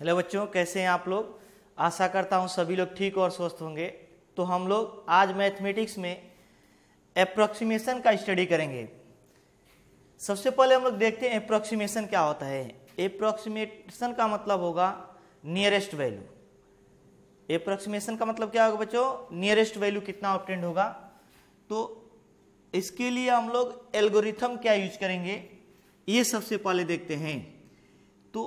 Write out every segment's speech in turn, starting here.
Hello बच्चों, कैसे हैं आप लोग। आशा करता हूं सभी लोग ठीक और स्वस्थ होंगे। तो हम लोग आज मैथमेटिक्स में अप्रोक्सीमेशन का स्टडी करेंगे। सबसे पहले हम लोग देखते हैं अप्रोक्सीमेशन क्या होता है। अप्रोक्सीमेशन का मतलब होगा नियरेस्ट वैल्यू। अप्रोक्सीमेशन का मतलब क्या होगा बच्चों, नियरेस्ट वैल्यू कितना ऑब्टेंड होगा। तो इसके लिए हम लोग एल्गोरिथम क्या यूज करेंगे ये सबसे पहले देखते हैं। तो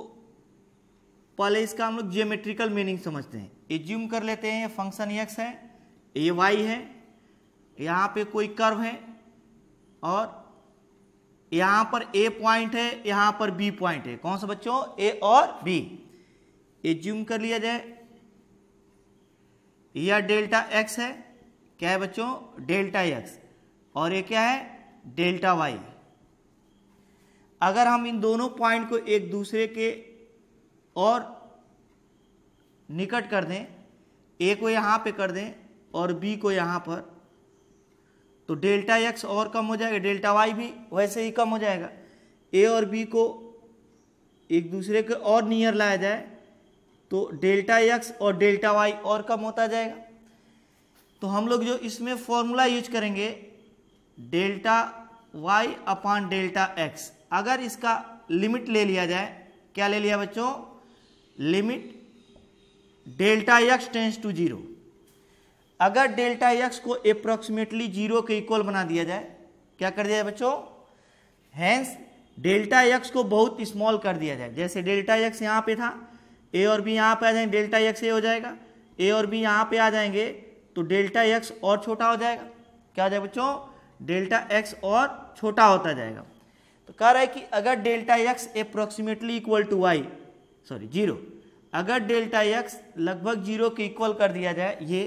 पहले इसका हम लोग जियोमेट्रिकल मीनिंग समझते हैं। एज्यूम कर लेते हैं फंक्शन x है, ये y है, यहाँ पे कोई कर्व है और यहाँ पर a पॉइंट है, यहाँ पर b पॉइंट है। कौन सा बच्चों, a और b। एज्यूम कर लिया जाए यह डेल्टा x है, क्या है बच्चों, डेल्टा x, और ये क्या है, डेल्टा y। अगर हम इन दोनों पॉइंट को एक दूसरे के और निकट कर दें, ए को यहां पे कर दें और बी को यहां पर, तो डेल्टा एक्स और कम हो जाएगा, डेल्टा वाई भी वैसे ही कम हो जाएगा। ए और बी को एक दूसरे के और नियर लाया जाए तो डेल्टा एक्स और डेल्टा वाई और कम होता जाएगा। तो हम लोग जो इसमें फॉर्मूला यूज करेंगे delta y upon delta x, अगर इसका लिमिट ले लिया जाए, क्या ले लिया बच्चों, limit delta x tends to zero. अगर डेल्टा एक्स को अप्रोक्सीमेटली जीरो के इक्वल बना दिया जाए, क्या कर दिया जाए बच्चों, हैंस डेल्टा एक्स को बहुत स्मॉल कर दिया जाए। जैसे डेल्टा एक्स यहाँ पे था, ए और बी यहाँ पे आ जाएंगे, डेल्टा एक्स ए हो जाएगा, ए और बी यहाँ पे आ जाएंगे तो डेल्टा एक्स और छोटा हो जाएगा। क्या हो जाएगा बच्चों, डेल्टा एक्स और छोटा होता जाएगा। तो कह रहा है कि अगर delta x approximately equal to y, sorry zero, अगर डेल्टा एक्स लगभग जीरो के इक्वल कर दिया जाए ये,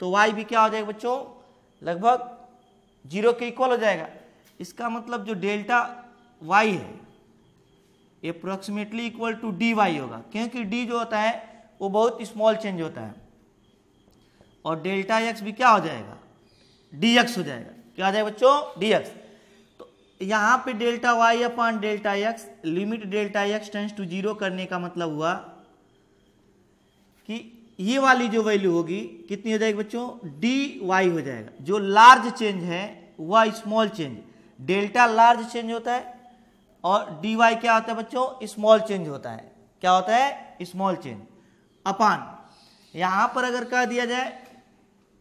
तो वाई भी क्या हो जाएगा बच्चों, लगभग जीरो के इक्वल हो जाएगा। इसका मतलब जो डेल्टा वाई है approximately equal to d y होगा, क्योंकि डी जो होता है वो बहुत स्मॉल चेंज होता है, और डेल्टा एक्स भी क्या हो जाएगा, डी एक्स हो जाएगा। क्या हो जाएगा बच्चों, डी एक्स। तो यहाँ पे delta y upon delta x, limit delta x tends to zero करने का मतलब हुआ कि ये वाली जो वैल्यू होगी कितनी हो जाएगी बच्चों, डी वाई हो जाएगा। जो लार्ज चेंज है वह small change, delta large change होता है और डी वाई क्या होता है बच्चों, स्मॉल चेंज होता है। क्या होता है, स्मॉल चेंज अपान, यहां पर अगर कह दिया जाए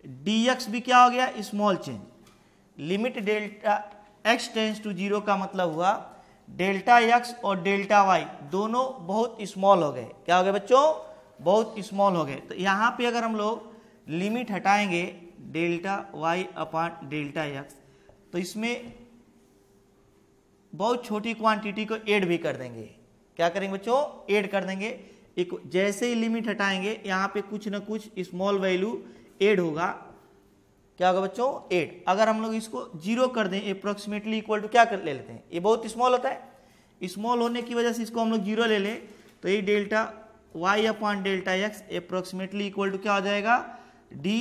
डी एक्स भी क्या हो गया, small change. Limit delta x tends to zero का मतलब हुआ डेल्टा एक्स और डेल्टा वाई दोनों बहुत स्मॉल हो गए। क्या हो गए बच्चों, बहुत स्मॉल हो गए। तो यहाँ पे अगर हम लोग लिमिट हटाएंगे delta y upon delta x, तो इसमें बहुत छोटी क्वांटिटी को ऐड भी कर देंगे। क्या करेंगे बच्चों, ऐड कर देंगे। एक जैसे ही लिमिट हटाएंगे यहाँ पे कुछ ना कुछ स्मॉल वैल्यू ऐड होगा। क्या होगा बच्चों, ऐड। अगर हम लोग इसको जीरो कर दें अप्रोक्सीमेटली इक्वल टू क्या कर ले लेते हैं, ये बहुत स्मॉल होता है, स्मॉल होने की वजह से इसको हम लोग जीरो ले लें, तो ये delta y upon delta x approximately equal to क्या हो जाएगा, डी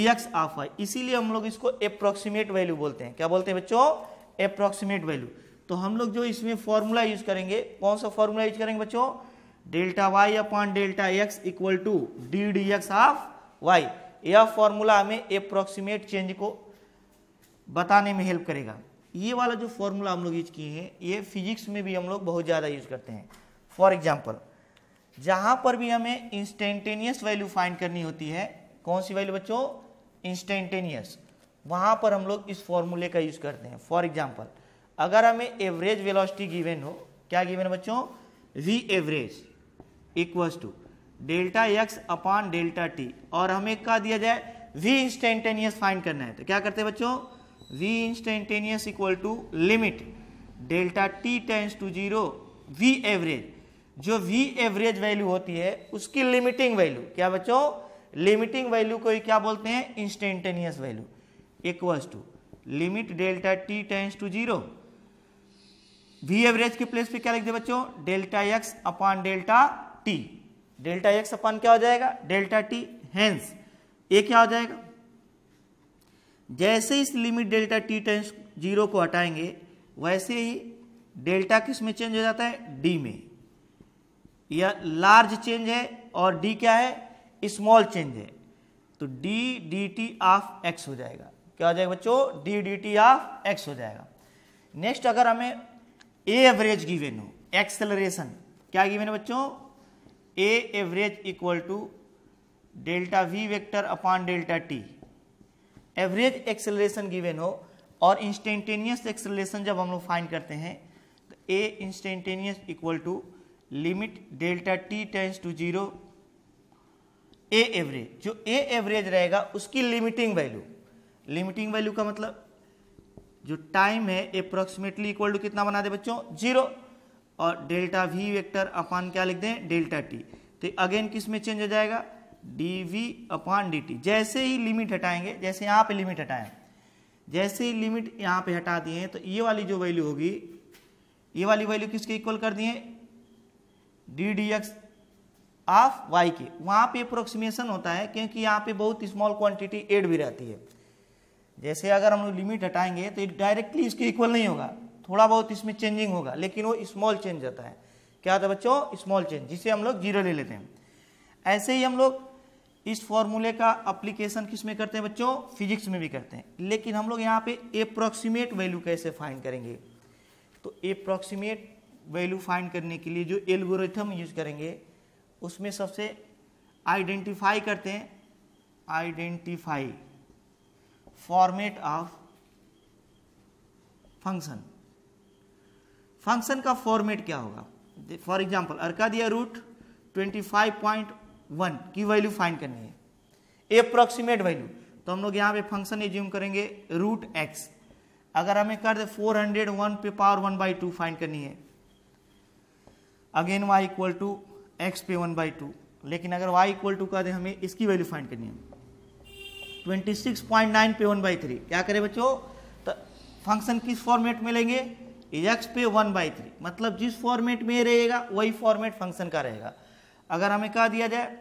एक्स ऑफ वाई। इसीलिए हम लोग इसको अप्रोक्सीमेट वैल्यू बोलते हैं। क्या बोलते हैं बच्चों, अप्रोक्सीमेट वैल्यू। तो हम लोग जो इसमें फॉर्मूला यूज करेंगे, कौन सा फॉर्मूला यूज करेंगे बच्चों, delta y upon delta x equal to d x of y. यह फॉर्मूला हमें अप्रोक्सीमेट चेंज को बताने में हेल्प करेगा। ये वाला जो फॉर्मूला हम लोग यूज किए हैं ये फिजिक्स में भी हम लोग बहुत ज़्यादा यूज करते हैं। फॉर एग्जाम्पल, जहां पर भी हमें इंस्टेंटेनियस वैल्यू फाइंड करनी होती है, कौन सी वैल्यू बच्चों, इंस्टेंटेनियस, वहां पर हम लोग इस फॉर्मूले का यूज करते हैं। फॉर एग्जाम्पल, अगर हमें एवरेज वेलोसिटी गिवन हो, क्या गिवन है बच्चों, v average equals to delta x upon delta t, और हमें क्या दिया जाए, वी इंस्टेंटेनियस फाइंड करना है, तो क्या करते हैं बच्चों, v instantaneous equal to limit delta t tends to zero v average. जो वी एवरेज वैल्यू होती है उसकी लिमिटिंग वैल्यू, क्या बच्चों, लिमिटिंग वैल्यू को क्या बोलते हैं, instantaneous value, equals to limit delta t tends to zero, v average के प्लेस पे क्या लिख दे बच्चों, delta x upon delta t. Delta x upon क्या हो जाएगा, डेल्टा टी, हेंस ये क्या हो जाएगा, जैसे इस limit delta t tends zero को हटाएंगे वैसे ही डेल्टा किस में चेंज हो जाता है, डी में। या लार्ज चेंज है और डी क्या है, स्मॉल चेंज है, तो d d t of x हो जाएगा। क्या हो जाएगा बच्चों, d d t of x हो जाएगा। नेक्स्ट अगर हमें ए एवरेज गिवन हो, एक्सेलरेशन क्या गिवन है बच्चों, a average equal to delta v vector upon delta t. Average acceleration given हो और इंस्टेंटेनियस एक्सेलरेशन जब हम लोग फाइंड करते हैं तो a instantaneous equal to limit delta t tends to zero a average, जो ए एवरेज रहेगा उसकी लिमिटिंग वैल्यू, लिमिटिंग वैल्यू का मतलब जो टाइम है अप्रोक्सीमेटली इक्वल टू कितना बना दे बच्चों, जीरो, और डेल्टा वी वेक्टर अपॉन क्या लिख दें, डेल्टा टी। तो अगेन किस में चेंज हो जाएगा, d v upon d t. जैसे ही लिमिट हटाएंगे, जैसे यहाँ पे लिमिट हटाएं, जैसे ही लिमिट यहाँ पे हटा दिए तो ये वाली जो वैल्यू होगी, ये वाली वैल्यू किसके इक्वल कर दिए, d d x of y के। वहाँ पे अप्रोक्सीमेशन होता है क्योंकि यहाँ पे बहुत स्मॉल क्वांटिटी एड भी रहती है। जैसे अगर हम लोग लिमिट हटाएंगे तो डायरेक्टली इसके इक्वल नहीं होगा, थोड़ा बहुत इसमें चेंजिंग होगा, लेकिन वो स्मॉल चेंज होता है। क्या होता है बच्चों, स्मॉल चेंज, जिसे हम लोग जीरो ले लेते हैं। ऐसे ही हम लोग इस फॉर्मूले का अप्लीकेशन किस में करते हैं बच्चों, फिजिक्स में भी करते हैं। लेकिन हम लोग यहाँ पे अप्रोक्सीमेट वैल्यू कैसे फाइंड करेंगे, तो अप्रोक्सीमेट वैल्यू फाइंड करने के लिए जो एल्गोरिथम यूज करेंगे उसमें सबसे आइडेंटिफाई करते हैं, identify format of function. Function का फॉर्मेट क्या होगा, फॉर एग्जांपल अर्का दिया रूट 25.1 की वैल्यू फाइंड करनी है, अप्रोक्सीमेट वैल्यू, तो हम लोग यहाँ पे फंक्शन एज्यूम करेंगे रूट एक्स। अगर हमें कर दे 401 पे पावर 1/2 फाइंड करनी है, again y equal to x पे 1/2, लेकिन अगर y इक्वल टू कर दे हमें इसकी वैल्यू फाइंड करनी है 26.9 पे 1/3, क्या करें बच्चों, तो फंक्शन किस फॉर्मेट में लेंगे, x पे 1/3, मतलब जिस फॉर्मेट में रहेगा वही फॉर्मेट फंक्शन का रहेगा। अगर हमें कहा दिया जाए,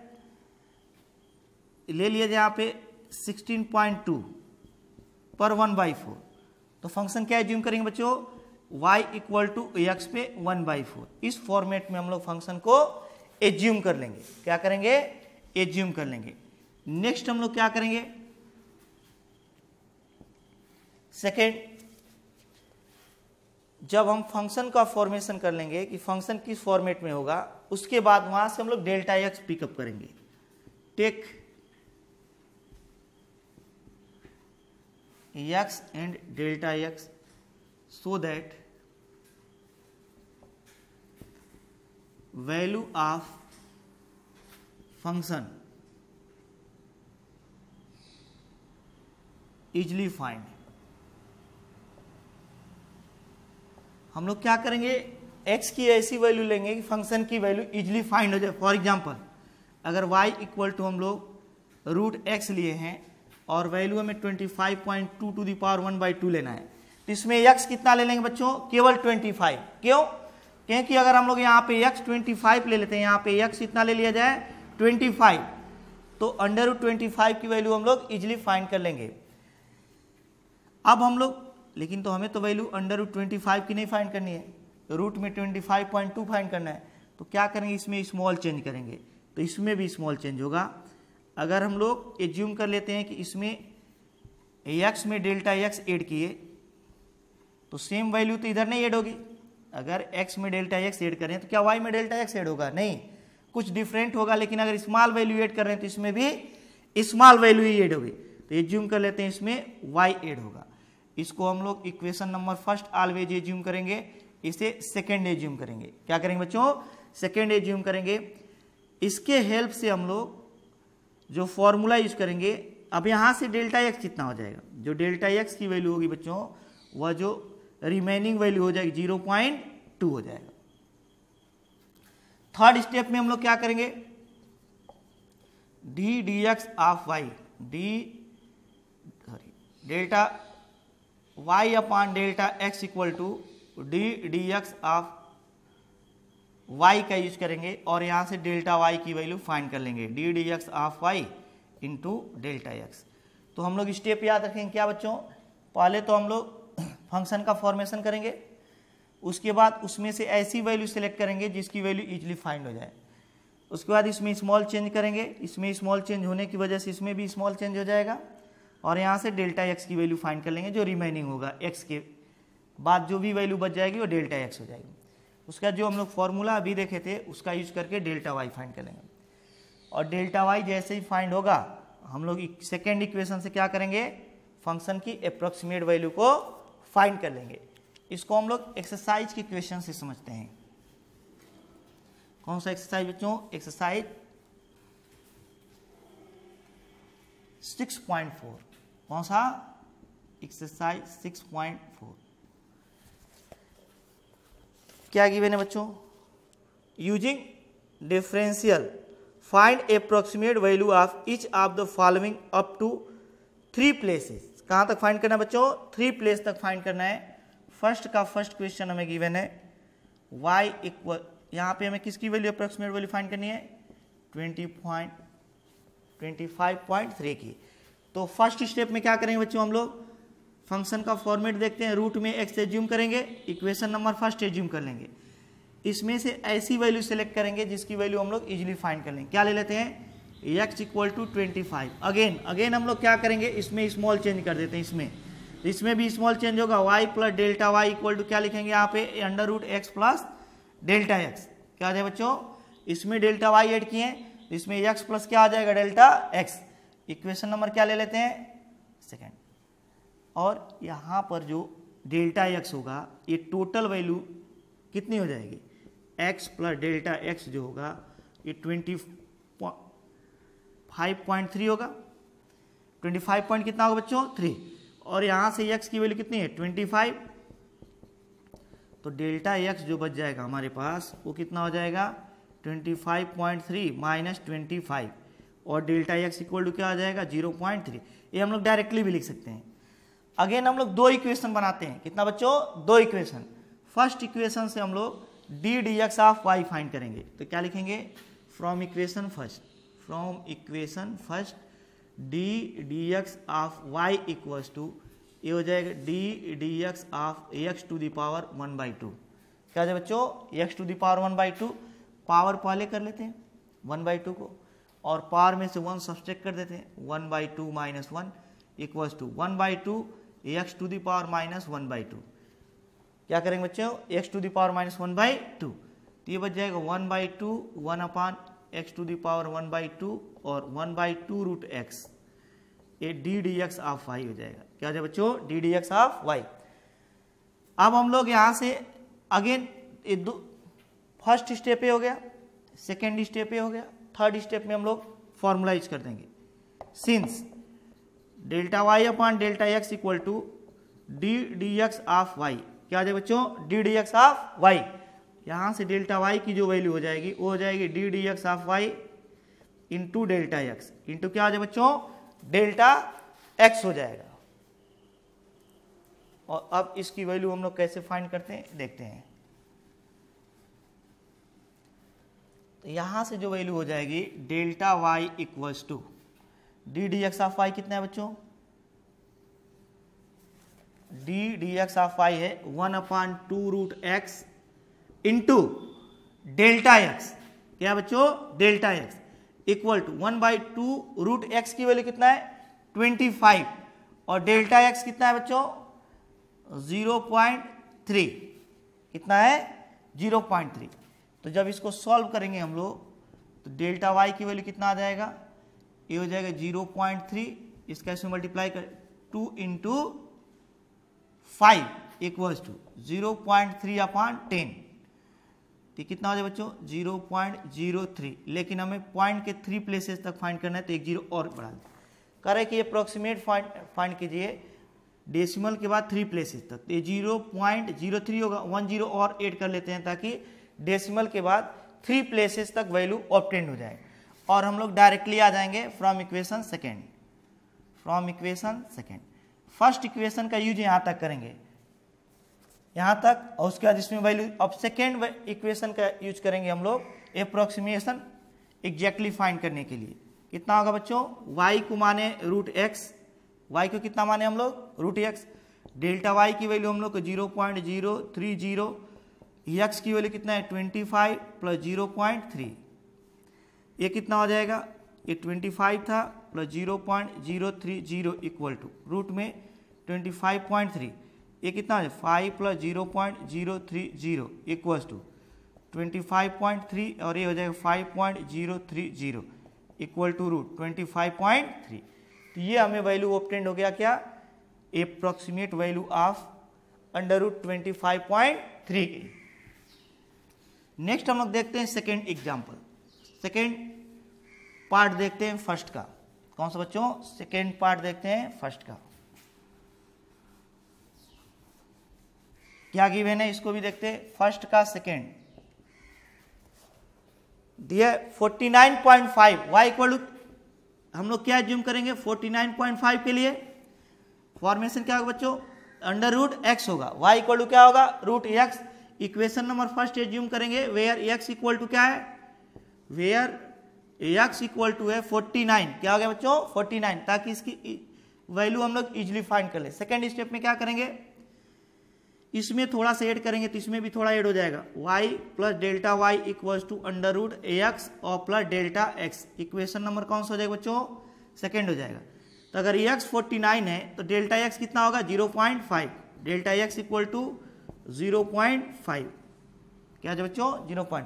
ले लिया जाए यहाँ पे 16.2 पर 1/4, तो फंक्शन क्या एज्यूम करेंगे बच्चों, y इक्वल टू एक्स पे 1/4। इस फॉर्मेट में हम लोग फंक्शन को एज्यूम कर लेंगे, क्या करेंगे, एज्यूम कर लेंगे। नेक्स्ट हम लोग क्या करेंगे, सेकेंड, जब हम फंक्शन का फॉर्मेशन कर लेंगे कि फंक्शन किस फॉर्मेट में होगा, उसके बाद वहां से हम लोग डेल्टा एक्स पिकअप करेंगे। Take x and delta x so that value of function easily find. हम लोग क्या करेंगे, x की ऐसी वैल्यू लेंगे कि फंक्शन की वैल्यू इजली फाइंड हो जाए। फॉर एग्जांपल अगर y इक्वल टू हम लोग रूट x लिए हैं और वैल्यू हमें 25.2 टू दी पावर 1/2 लेना है, तो इसमें x कितना ले लेंगे बच्चों, केवल 25। क्यों, क्योंकि अगर हम लोग यहाँ पे x 25 ले लेते हैं, यहाँ पे x इतना ले लिया जाए 25, तो अंडर 25 की वैल्यू हम लोग इजिली फाइंड कर लेंगे। अब हम लोग, लेकिन तो हमें तो वैल्यू अंडर 25 की नहीं फाइंड करनी है, रूट में 25.2 फाइंड करना है, तो क्या करेंगे, इसमें स्मॉल चेंज करेंगे, तो इसमें भी स्मॉल चेंज होगा। अगर हम लोग एज्यूम कर लेते हैं कि इसमें x में डेल्टा x ऐड किए, तो सेम वैल्यू तो इधर नहीं ऐड होगी। अगर x में डेल्टा x ऐड करें तो क्या y में डेल्टा x ऐड होगा, नहीं, कुछ डिफरेंट होगा। लेकिन अगर स्मॉल वैल्यू ऐड कर रहे हैं तो इसमें भी स्मॉल वैल्यू ही ऐड होगी, तो एज्यूम कर लेते हैं इसमें y ऐड होगा। इसको हम लोग equation number first always assume करेंगे, इसे सेकेंड एज्यूम करेंगे। क्या करेंगे बच्चों, सेकेंड एज्यूम करेंगे। इसके हेल्प से हम लोग जो फॉर्मूला यूज करेंगे, अब यहां से डेल्टा एक्स कितना हो जाएगा, जो डेल्टा एक्स की वैल्यू होगी बच्चों, वह जो रिमेनिंग वैल्यू हो जाएगी 0.2 हो जाएगा। थर्ड स्टेप में हम लोग क्या करेंगे, d d x of y, delta y upon delta x equal to d d x of y का यूज करेंगे और यहां से डेल्टा y की वैल्यू फाइंड कर लेंगे, d d x of y into delta x। तो हम लोग स्टेप याद रखेंगे क्या बच्चों, पहले तो हम लोग फंक्शन का फॉर्मेशन करेंगे, उसके बाद उसमें से ऐसी वैल्यू सेलेक्ट करेंगे जिसकी वैल्यू इजीली फाइंड हो जाए। उसके बाद इसमें स्मॉल चेंज करेंगे, इसमें स्मॉल चेंज होने की वजह से इसमें भी स्मॉल चेंज हो जाएगा, और यहाँ से डेल्टा एक्स की वैल्यू फाइंड कर लेंगे। जो रिमेनिंग होगा एक्स के बाद जो भी वैल्यू बच जाएगी वो डेल्टा एक्स हो जाएगी। उसका जो हम लोग फॉर्मूला अभी देखे थे उसका यूज करके डेल्टा वाई फाइंड कर लेंगे, और डेल्टा वाई जैसे ही फाइंड होगा हम लोग सेकेंड इक्वेशन से क्या करेंगे, फंक्शन की अप्रोक्सीमेट वैल्यू को फाइंड कर लेंगे। इसको हम लोग एक्सरसाइज की क्वेश्चन से समझते हैं। कौन सा एक्सरसाइज बच्चों? एक्सरसाइज 6.4। कौन सा? एक्सरसाइज 6.4। क्या गिवन है बच्चों? Using differential find approximate value of each of the following up to 3 places. कहां तक फाइंड करना है बच्चों? 3 प्लेस तक फाइंड करना है। फर्स्ट का फर्स्ट क्वेश्चन हमें गिवन है y इक्वल, यहाँ पे हमें किसकी वैल्यू अप्रोक्सीमेट वैल्यू फाइंड करनी है? 25.3 की। तो फर्स्ट स्टेप में क्या करेंगे बच्चों, हम लोग फंक्शन का फॉर्मेट देखते हैं। रूट में x एज्यूम करेंगे, इक्वेशन नंबर फर्स्ट एज्यूम कर लेंगे, इसमें से ऐसी वैल्यू सेलेक्ट करेंगे जिसकी वैल्यू हम लोग इजीली फाइंड कर लेंगे। क्या ले लेते हैं? x equal to 25। अगेन हम लोग क्या करेंगे, इसमें स्मॉल चेंज कर देते हैं। इसमें भी स्मॉल चेंज होगा, y plus delta y equal to क्या लिखेंगे यहाँ पे? Under root x plus delta x. क्या आ जाए बच्चों? इसमें डेल्टा वाई ऐड किए, इसमें x प्लस क्या आ जाएगा? Delta x. इक्वेशन नंबर क्या ले लेते हैं? सेकेंड। और यहाँ पर जो डेल्टा एक्स होगा ये टोटल वैल्यू कितनी हो जाएगी? x प्लस डेल्टा एक्स जो होगा ये 25.3 होगा। 25 पॉइंट कितना होगा बच्चों? 3। और यहाँ से x की वैल्यू कितनी है? 25। तो डेल्टा x जो बच जाएगा हमारे पास वो कितना हो जाएगा? 25.3 माइनस 25, और डेल्टा x इक्वल टू क्या आ जाएगा? 0.3। ये हम लोग डायरेक्टली भी लिख सकते हैं। अगेन हम लोग 2 इक्वेशन बनाते हैं। कितना बच्चों? 2 इक्वेशन। फर्स्ट इक्वेशन से हम लोग d d x of y find करेंगे। तो क्या लिखेंगे? From equation first d d x of y equals to, ये हो जाएगा d d x of x to the power 1/2। क्या है बच्चों? X to the power 1/2। Power पहले कर लेते हैं 1/2 को, और पावर में से 1 सब्सट्रैक्ट कर देते हैं। 1/2 minus 1 equals to 1/2 x to the power minus 1/2। क्या करेंगे बच्चों? X to the power minus 1/2। तो ये बच जाएगा 1/2 1 upon x to the power 1/2 और 1/2 रूट एक्स। ये d d x of y हो जाएगा। क्या हो जाएगा बच्चों? D d x of y. अब हम लोग यहाँ से अगेन फर्स्ट स्टेप पे हो गया, सेकेंड स्टेप पे हो गया, थर्ड स्टेप में हम लोग फॉर्मूला यूज कर देंगे। Since delta y upon delta x equal to d d x of y. क्या हो जाएगा बच्चों? D d x of y. यहाँ से डेल्टा वाई की जो वैल्यू हो जाएगी वो हो जाएगी d d x of y into delta x into क्या हो जाएगा बच्चों? डेल्टा एक्स हो जाएगा। और अब इसकी वैल्यू हम लोग कैसे फाइंड करते हैं देखते हैं। तो यहां से जो वैल्यू हो जाएगी delta y equals to d d x of y कितना है बच्चों? D d x of y है 1/2 root x into delta x. क्या बच्चों? Delta x equal to 1/2 root x की वैल्यू कितना है? 25, और डेल्टा एक्स कितना है बच्चों? 0.3। कितना है? 0.3। तो जब इसको सॉल्व करेंगे हम लोग तो डेल्टा वाई की वैल्यू कितना आ जाएगा? ये हो जाएगा 0.3, इसका इसमें मल्टीप्लाई कर 2 इंटू 5 इक्वल्स टू 0.3 अपॉन 10। तो कितना हो जाए बच्चों? 0.03। लेकिन हमें पॉइंट के 3 प्लेसेस तक फाइंड करना है तो एक 0 और बढ़ा दें। करें कि अप्रोक्सीमेट फाइंड कीजिए डेसिमल के बाद 3 प्लेसेस तक। तो ये 0.03 होगा, 1 0 और ऐड कर लेते हैं ताकि डेसिमल के बाद 3 प्लेसेस तक वैल्यू ऑब्टेन हो जाए। और हम लोग डायरेक्टली आ जाएंगे from equation second. First equation का यूज यहाँ तक करेंगे, यहाँ तक, और उसके बाद इसमें वैल्यू। अब सेकेंड इक्वेशन का यूज करेंगे हम लोग अप्रोक्सीमेशन एग्जैक्टली फाइंड करने के लिए। कितना होगा बच्चों? y को माने रूट एक्स, y को कितना माने हम लोग? Root x. डेल्टा y की वैल्यू हम लोग को 0.030 x की वैल्यू कितना है 25 प्लस 0.3, ये कितना हो जाएगा, ये 25 था प्लस 0.030 इक्वल टू रूट में 25.3, ये कितना है 5 प्लस 0.030 इक्वल्स टू 25.3 और ये हो जाएगा 5.030 इक्वल टू रूट 25.3। तो ये हमें वैल्यू ऑब्टेंड हो गया क्या, approximate value of under root 25.3। Next हम लोग देखते हैं सेकेंड एग्जाम्पल, सेकेंड पार्ट देखते हैं फर्स्ट का। कौन सा बच्चों, सेकेंड पार्ट देखते हैं फर्स्ट का, क्या गिवन है इसको भी देखते हैं। फर्स्ट का सेकेंड दिया 49.5, y इक्वल टू, हम लोग क्या एज्यूम करेंगे 49.5 के लिए फॉर्मेशन क्या होगा बच्चों, अंडर रूट x होगा, y इक्वल टू क्या होगा root x। Equation number first assume करेंगे वेयर x इक्वल टू क्या है, वेयर x इक्वल टू है 49, क्या हो गया बच्चों 49, ताकि इसकी वैल्यू हम लोग इजिली फाइंड कर ले। सेकेंड स्टेप में क्या करेंगे, इसमें थोड़ा सा ऐड करेंगे तो इसमें भी थोड़ा ऐड हो जाएगा, y plus delta y equals to under root x और plus delta x. Equation number कौन सा हो जाएगा बच्चों, सेकेंड हो जाएगा। तो अगर x 49 है तो डेल्टा x कितना होगा 0.5, डेल्टा x इक्वल टू 0.5, क्या है बच्चों 0.5।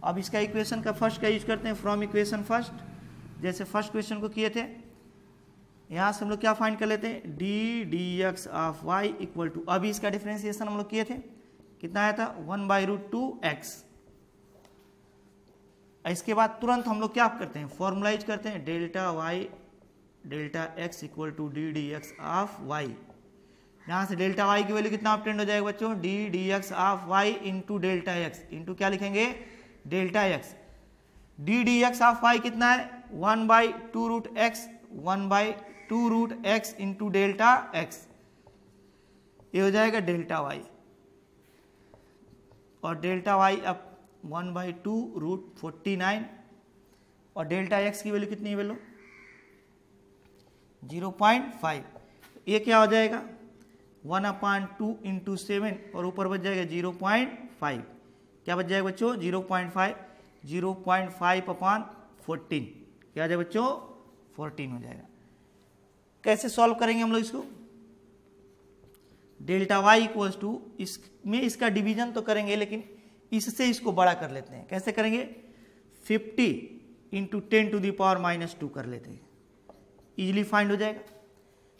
अब इसका इक्वेशन का फर्स्ट का यूज करते हैं, फ्रॉम इक्वेशन फर्स्ट, जैसे फर्स्ट क्वेश्चन को किए थे, यहाँ से हम लोग क्या फाइंड कर लेते हैं, d d x of y equal to, अभी इसका डिफरेंशिएशन हम लोग किए थे, कितना आया था 1/√2x। इसके बाद तुरंत हम लोग क्या करते हैं, फॉर्मुलाइज करते हैं, delta y delta x equal to d d x of y. यहाँ से डेल्टा वाई की वैल्यू कितना ऑब्टेंड हो जाएगा बच्चों, d d x of y into delta x, into क्या लिखेंगे delta x. D d x of y कितना है 1/2√x, 1/2√x into delta x, ये हो जाएगा डेल्टा वाई, और डेल्टा वाई अब 1/2√49, और डेल्टा एक्स की वैल्यू कितनी है वैल्यू 0.5, ये क्या हो जाएगा 1/2 इंटू 7 और ऊपर बच जाएगा 0.5, क्या बच जाएगा बच्चों 0.5, 0.5/14, क्या आ जाएगा बच्चों 14 हो जाएगा। कैसे सॉल्व करेंगे हम लोग इसको, डेल्टा वाई इक्वल्स टू, इसमें इसका डिवीजन तो करेंगे लेकिन इससे इसको बड़ा कर लेते हैं। कैसे करेंगे, 50 इंटू 10⁻⁻2 कर लेते हैं, इजीली फाइंड हो जाएगा।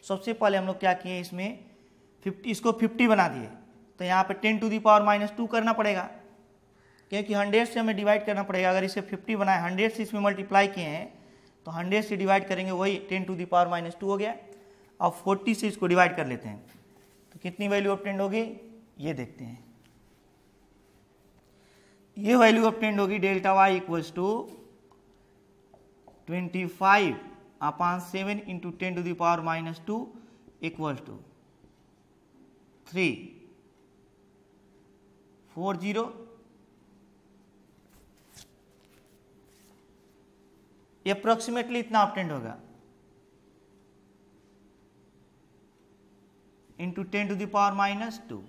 सबसे पहले हम लोग क्या किए, इसमें 50, इसको 50 बना दिए, तो यहाँ पे 10⁻⁻2 करना पड़ेगा, क्योंकि 100 से हमें डिवाइड करना पड़ेगा। अगर इसे 50 बनाए, 100 से इसमें मल्टीप्लाई किए हैं तो 100 से डिवाइड करेंगे, वही 10⁻⁻2 हो गया। अब 40 से इसको डिवाइड कर लेते हैं तो कितनी वैल्यू ऑब्टेंड होगी, ये देखते हैं। ये वैल्यू ऑब्टेंड होगी delta y equals to 25/7 into 10⁻⁻2 equals to 340, approximately इतना ऑब्टेंड होगा इंटू 10⁻²।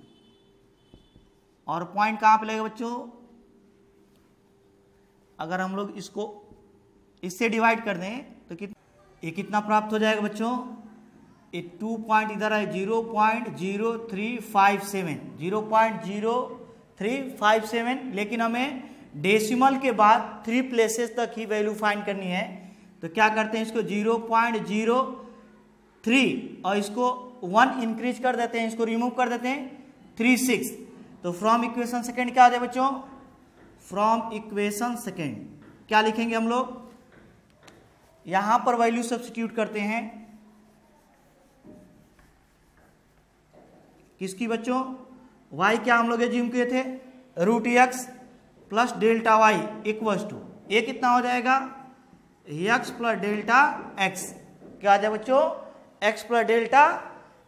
और पॉइंट कहां पे लगेगा बच्चों, अगर हम लोग इसको इससे डिवाइड कर दें तो ये कितना प्राप्त हो जाएगा बच्चों, ये 2 पॉइंट इधर है 0.0357, 0.0357, लेकिन हमें डेसिमल के बाद 3 प्लेसेस तक ही वैल्यू फाइंड करनी है। तो क्या करते हैं, इसको 0.03 और इसको 1 इंक्रीज कर देते हैं, इसको रिमूव कर देते हैं 36। तो फ्रॉम इक्वेशन सेकेंड क्या आ जाए बच्चों, फ्रॉम इक्वेशन सेकेंड क्या लिखेंगे हम लोग, यहां पर वैल्यू सब्स्टिट्यूट करते हैं, किसकी बच्चों, y क्या हम लोग एज्यूम किए थे √x plus delta y equals to, ये कितना हो जाएगा x प्लस डेल्टा x, क्या आ जाए बच्चों x प्लस डेल्टा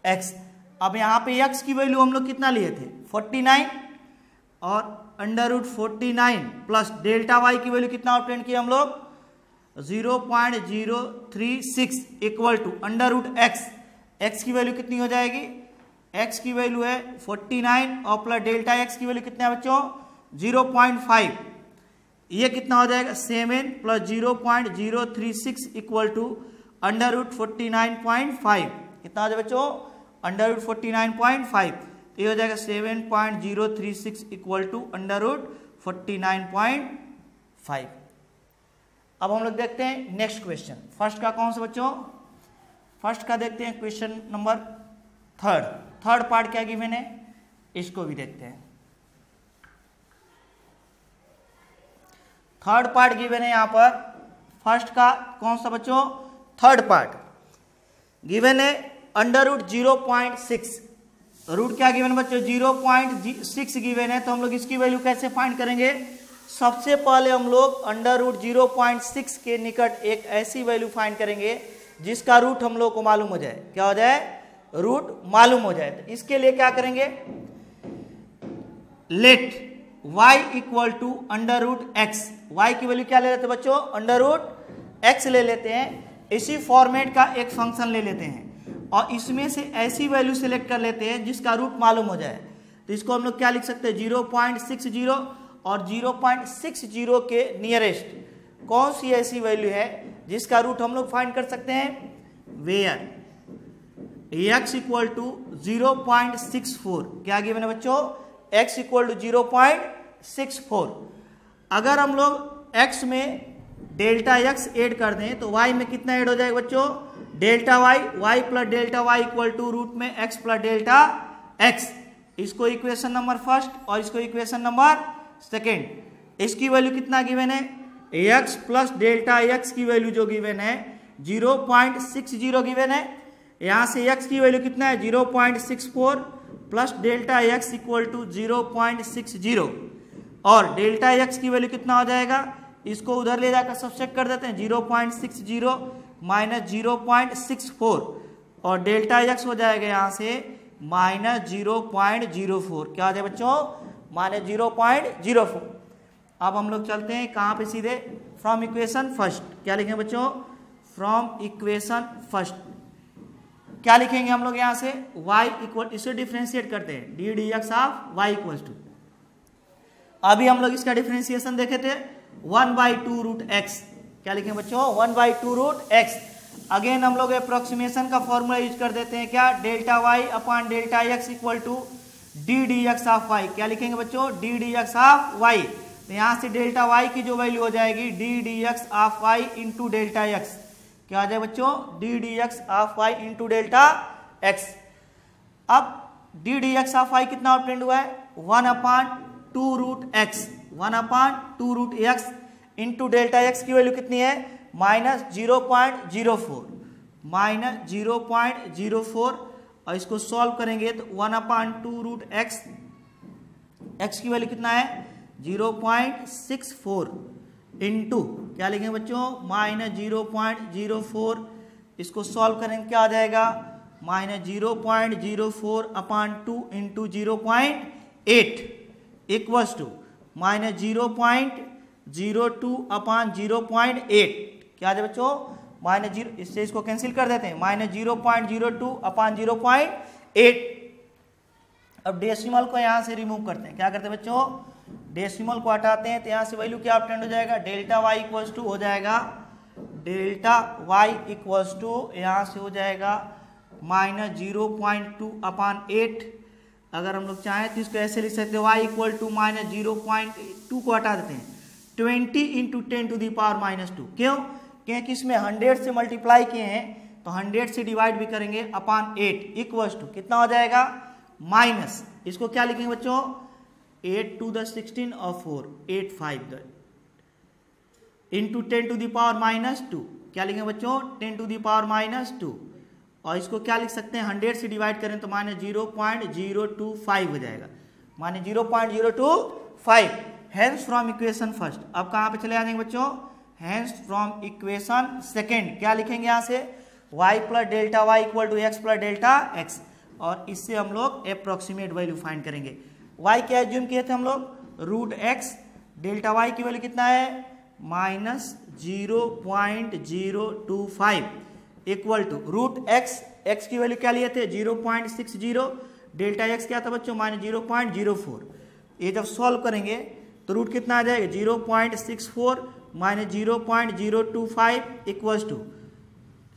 x। अब यहाँ पे x की वैल्यू हम लोग कितना लिए थे 49, और √49 प्लस डेल्टा y की वैल्यू कितना ऑब्टेन किया हम लोग 0.036 इक्वल टू √x, x की वैल्यू कितनी हो जाएगी x की वैल्यू है 49 और प्लस डेल्टा x की वैल्यू कितना है बच्चों 0.5, ये कितना हो जाएगा 7 plus 0.036 equal to under root 49.5, कितना हो जाएगा बच्चों अंडर रूट 49.5, तो ये हो जाएगा 7.036 इक्वल टू अंडर रूट 49.5। अब हम लोग देखते हैं नेक्स्ट क्वेश्चन, फर्स्ट का कौन सा बच्चों, फर्स्ट का देखते हैं क्वेश्चन नंबर थर्ड पार्ट क्या गिवन है, इसको भी देखते हैं। थर्ड पार्ट गिवन है यहाँ पर, फर्स्ट का कौन सा बच्चों थर्ड पार्ट गिवन है अंडर रूट 0.6, रूट क्या गिवन बच्चों 0.6 गिवन है, तो हम लोग इसकी वैल्यू कैसे फाइंड करेंगे, सबसे पहले हम लोग अंडर रूट 0.6 के निकट एक ऐसी वैल्यू फाइंड करेंगे जिसका रूट हम लोग को मालूम हो जाए, क्या हो जाए रूट मालूम हो जाए। तो इसके लिए क्या करेंगे, let y equal to under root x, y की वैल्यू क्या ले लेते हैं बच्चों अंडर रूट x ले लेते हैं, इसी फॉर्मेट का एक फंक्शन ले लेते हैं और इसमें से ऐसी वैल्यू सेलेक्ट कर लेते हैं जिसका रूट मालूम हो जाए। तो इसको हम लोग क्या लिख सकते हैं 0.60 और 0.60 के नियरेस्ट कौन सी ऐसी वैल्यू है जिसका रूट हम लोग फाइंड कर सकते हैं, वेयर x इक्वल टू 0.64, क्या गिवन है बच्चों x इक्वल टू 0.64। अगर हम लोग x में डेल्टा x ऐड कर दें तो y में कितना ऐड हो जाएगा बच्चों delta y plus delta y equal to root में x प्लस डेल्टा x, इसको इक्वेशन नंबर फर्स्ट और इसको इक्वेशन नंबर सेकेंड। इसकी वैल्यू कितना गिवन है x प्लस डेल्टा x की वैल्यू जो गिवन है 0.60 गिवन है, यहाँ से x की वैल्यू कितना है 0.64 plus delta x equal to 0.60 और डेल्टा x की वैल्यू कितना हो जाएगा, इसको उधर ले जाकर सब्ट्रैक्ट कर देते हैं 0.60 माइनस 0.64 और डेल्टा x हो जाएगा यहाँ से माइनस 0.04, क्या हो जाएगा बच्चों माइनस 0.04। अब हम लोग चलते हैं कहाँ पे सीधे फ्रॉम इक्वेशन फर्स्ट, क्या लिखेंगे बच्चों फ्रॉम इक्वेशन फर्स्ट, क्या लिखेंगे हम लोग यहाँ से y इक्वल, इसे डिफ्रेंशिएट करते हैं d d x of y equals to, अभी हम लोग इसका डिफ्रेंशिएशन देखे थे 1/2 रूट x, क्या लिखेंगे बच्चों 1/2 रूट x। अगेन हम लोग अप्रोक्सीमेशन का फॉर्मूला यूज कर देते हैं, क्या delta y upon delta x equal to d d x of y, क्या लिखेंगे बच्चों d d x of y, तो यहाँ से डेल्टा y की जो वैल्यू हो जाएगी d d x of y into delta x, क्या आ जाए बच्चों d d x of y into delta x. अब d d x of y कितना ऑब्टेंड हुआ है 1/2 root x, 1/2 root x into delta x की वैल्यू कितनी है माइनस 0.04, माइनस 0.04 और इसको सॉल्व करेंगे तो 1/2 रूट x, x की वैल्यू कितना है 0.64 इंटू क्या लिखेंगे बच्चों माइनस 0.04, इसको सॉल्व करेंगे क्या आ जाएगा minus 0.04/2 into 0.8 equals to minus 0.02/0.8, क्या आ जाए बच्चों माइनस 0, इससे इसको कैंसिल कर देते हैं माइनस 0.02/0.8। अब डेसिमल को यहाँ से रिमूव करते हैं, क्या करते हैं बच्चों डेसिमल को हटाते हैं तो यहाँ से वैल्यू क्या ऑब्टेंड हो जाएगा डेल्टा y इक्वल्स टू हो जाएगा डेल्टा y इक्वल्स टू यहाँ से हो जाएगा माइनस 0.2/8। अगर हम लोग चाहें तो इसको ऐसे लिख सकते हैं y इक्वल टू माइनस 0.2 को हटा देते हैं 20 इंटू 10⁻², क्यों क्योंकि इसमें 100 से मल्टीप्लाई किए हैं तो 100 से डिवाइड भी करेंगे अपॉन 8 इक्वल्स टू कितना हो जाएगा माइनस, इसको क्या लिखेंगे बच्चों 8 to the 16 और 4 8 5 इंटू 10⁻², क्या लिखेंगे बच्चों 10⁻², और इसको क्या लिख सकते हैं 100 से डिवाइड करें तो माइनस 0.025 हो जाएगा, minus 0.025। Hence from equation first, अब कहाँ पे चले आ जाएंगे बच्चों हैंस फ्रॉम इक्वेशन सेकेंड, क्या लिखेंगे यहाँ से y plus delta y equal to x plus delta x, और इससे हम लोग अप्रोक्सीमेट वैल्यू फाइंड करेंगे। y क्या एज्यूम किए थे हम लोग रूट एक्स, डेल्टा y की वैल्यू कितना है minus 0.025 equal to root x, x की वैल्यू क्या लिए थे 0.60, डेल्टा एक्स क्या था बच्चों, -0.04। ये जब सॉल्व करेंगे तो रूट कितना आ जाएगा, 0.64 - 0.025 इक्वल्स टू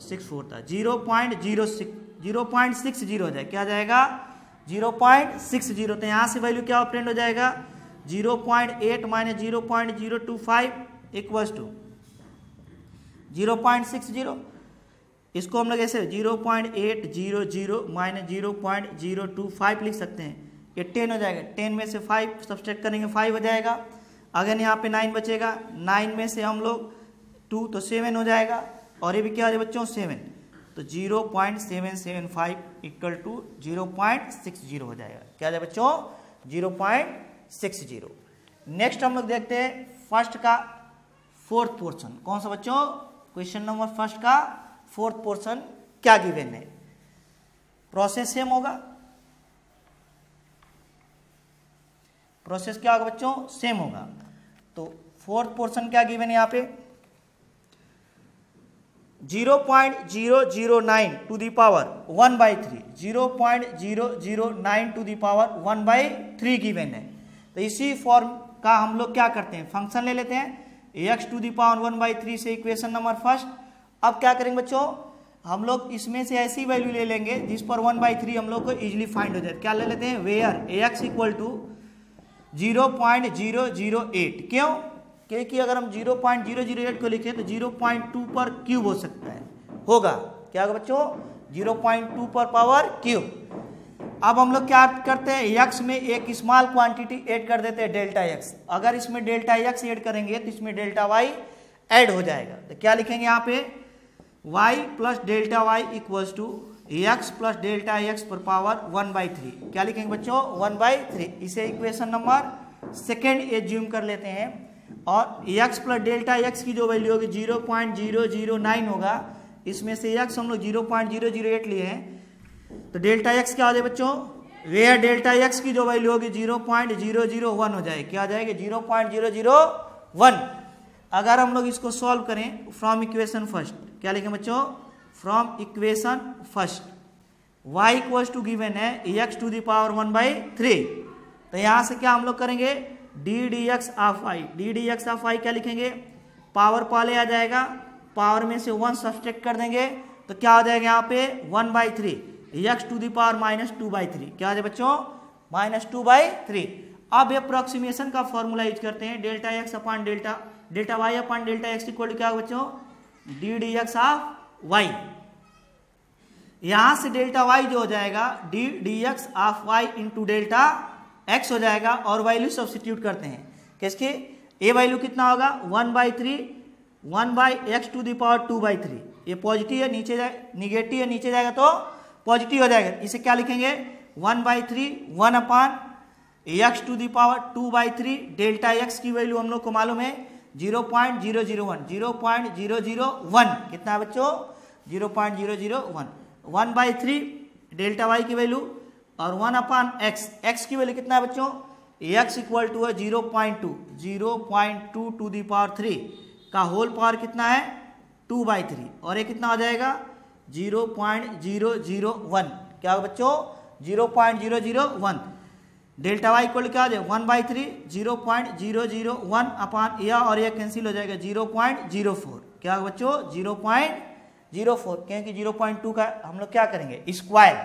64 था 0.60 हो जाए, क्या जाएगा 0.60। तो यहाँ से वैल्यू क्या ऑपरेंड हो जाएगा, 0.8 - 0.025 इक्वल्स टू 0.60। इसको हम लोग ऐसे 0.800 - 0.025 लिख सकते हैं। ये 10 हो जाएगा, 10 में से 5 सब्सट्रैक्ट करेंगे 5 हो जाएगा। अगर यहाँ पे 9 बचेगा, 9 में से हम लोग 2 तो 7 हो जाएगा, और ये भी क्या हो जाएगा बच्चों 7, तो 0.775 इक्वल टू 0.60 हो जाएगा। क्या हो जाएगा बच्चों 0.60। नेक्स्ट हम लोग देखते हैं फर्स्ट का फोर्थ पोर्शन। कौन सा बच्चों, क्वेश्चन नंबर फर्स्ट का फोर्थ पोर्शन क्या गिवन है। प्रोसेस सेम होगा, प्रोसेस क्या होगा बच्चों, सेम होगा। तो फोर्थ पोर्शन क्या गिवन है यहाँ पे, 0.009 to the power 1/3, 0.009 to the power 1/3 given है। तो इसी फॉर्म का हम लोग क्या करते हैं, फंक्शन ले लेते हैं x टू दी पावर 1/3 से इक्वेशन नंबर फर्स्ट। अब क्या करेंगे बच्चों, हम लोग इसमें से ऐसी वैल्यू ले लेंगे जिस पर 1/3 हम लोग को इजीली फाइंड हो जाए। क्या ले लेते हैं, वेयर x इक्वल टू 0.008। क्यों, क्योंकि अगर हम 0.008 को लिखें तो 0.2 पर क्यूब हो सकता है, होगा क्या होगा बच्चों 0.2 पर पावर क्यूब। अब हम लोग क्या करते हैं, x में एक स्मॉल क्वांटिटी ऐड कर देते हैं डेल्टा x। अगर इसमें डेल्टा x ऐड करेंगे तो इसमें डेल्टा y ऐड हो जाएगा। तो क्या लिखेंगे यहाँ पे, y plus delta y equals to x plus delta x पर पावर 1/3। क्या लिखेंगे बच्चों 1/3। इसे इक्वेशन नंबर सेकेंड एज्यूम कर लेते हैं, और x प्लस डेल्टा x की जो वैल्यू होगी 0.009 होगा, इसमें से x हम लोग 0.008 लिए हैं, तो डेल्टा x क्या हो जाए बच्चों, वेयर डेल्टा x की जो वैल्यू होगी 0.001 हो जाएगी। क्या हो जाएगी 0.001। अगर हम लोग इसको सॉल्व करें फ्रॉम इक्वेशन फर्स्ट, क्या लिखें बच्चों, from equation first y equals to given है x टू दी पावर 1/3। तो यहां से क्या हम लोग करेंगे, d d x of i क्या लिखेंगे, पावर पहले आ जाएगा, पावर में से 1 सब्सट्रैक्ट कर देंगे तो क्या हो जाएगा यहाँ पे 1/3 x टू दी पावर -2/3। क्या हो जाए बच्चों -2/3। अब अप्रोक्सीमेशन का फॉर्मूला यूज करते हैं, delta x upon delta y upon delta x equal to क्या होगा बच्चों, d d x of y. यहां से डेल्टा वाई जो हो जाएगा d d x of y into delta x हो जाएगा, और वैल्यू सब्स्टिट्यूट करते हैं किसकी, ए वैल्यू कितना होगा 1/3 1/x टू दी पावर 2/3। ये पॉजिटिव है, नीचे जाए निगेटिव है, नीचे जाएगा तो पॉजिटिव हो जाएगा। इसे क्या लिखेंगे 1/3 1/x to the power 2/3। Delta x की वैल्यू हम लोग को मालूम है 0.001 कितना है बच्चों 0.001। 1/3 डेल्टा y की वैल्यू और 1/x की वैल्यू कितना है बच्चों, x इक्वल टू है 0.2 टू दी पावर 3 का होल पावर कितना है 2/3, और ये कितना हो जाएगा 0.001। क्या होगा बच्चों 0.001। डेल्टा वाई इक्वल क्या हो जाए 1/3 0.001 अपॉन यह, और यह कैंसिल हो जाएगा 0.04। क्या होगा बच्चों 0.04, क्योंकि 0.2 का हम लोग क्या करेंगे स्क्वायर,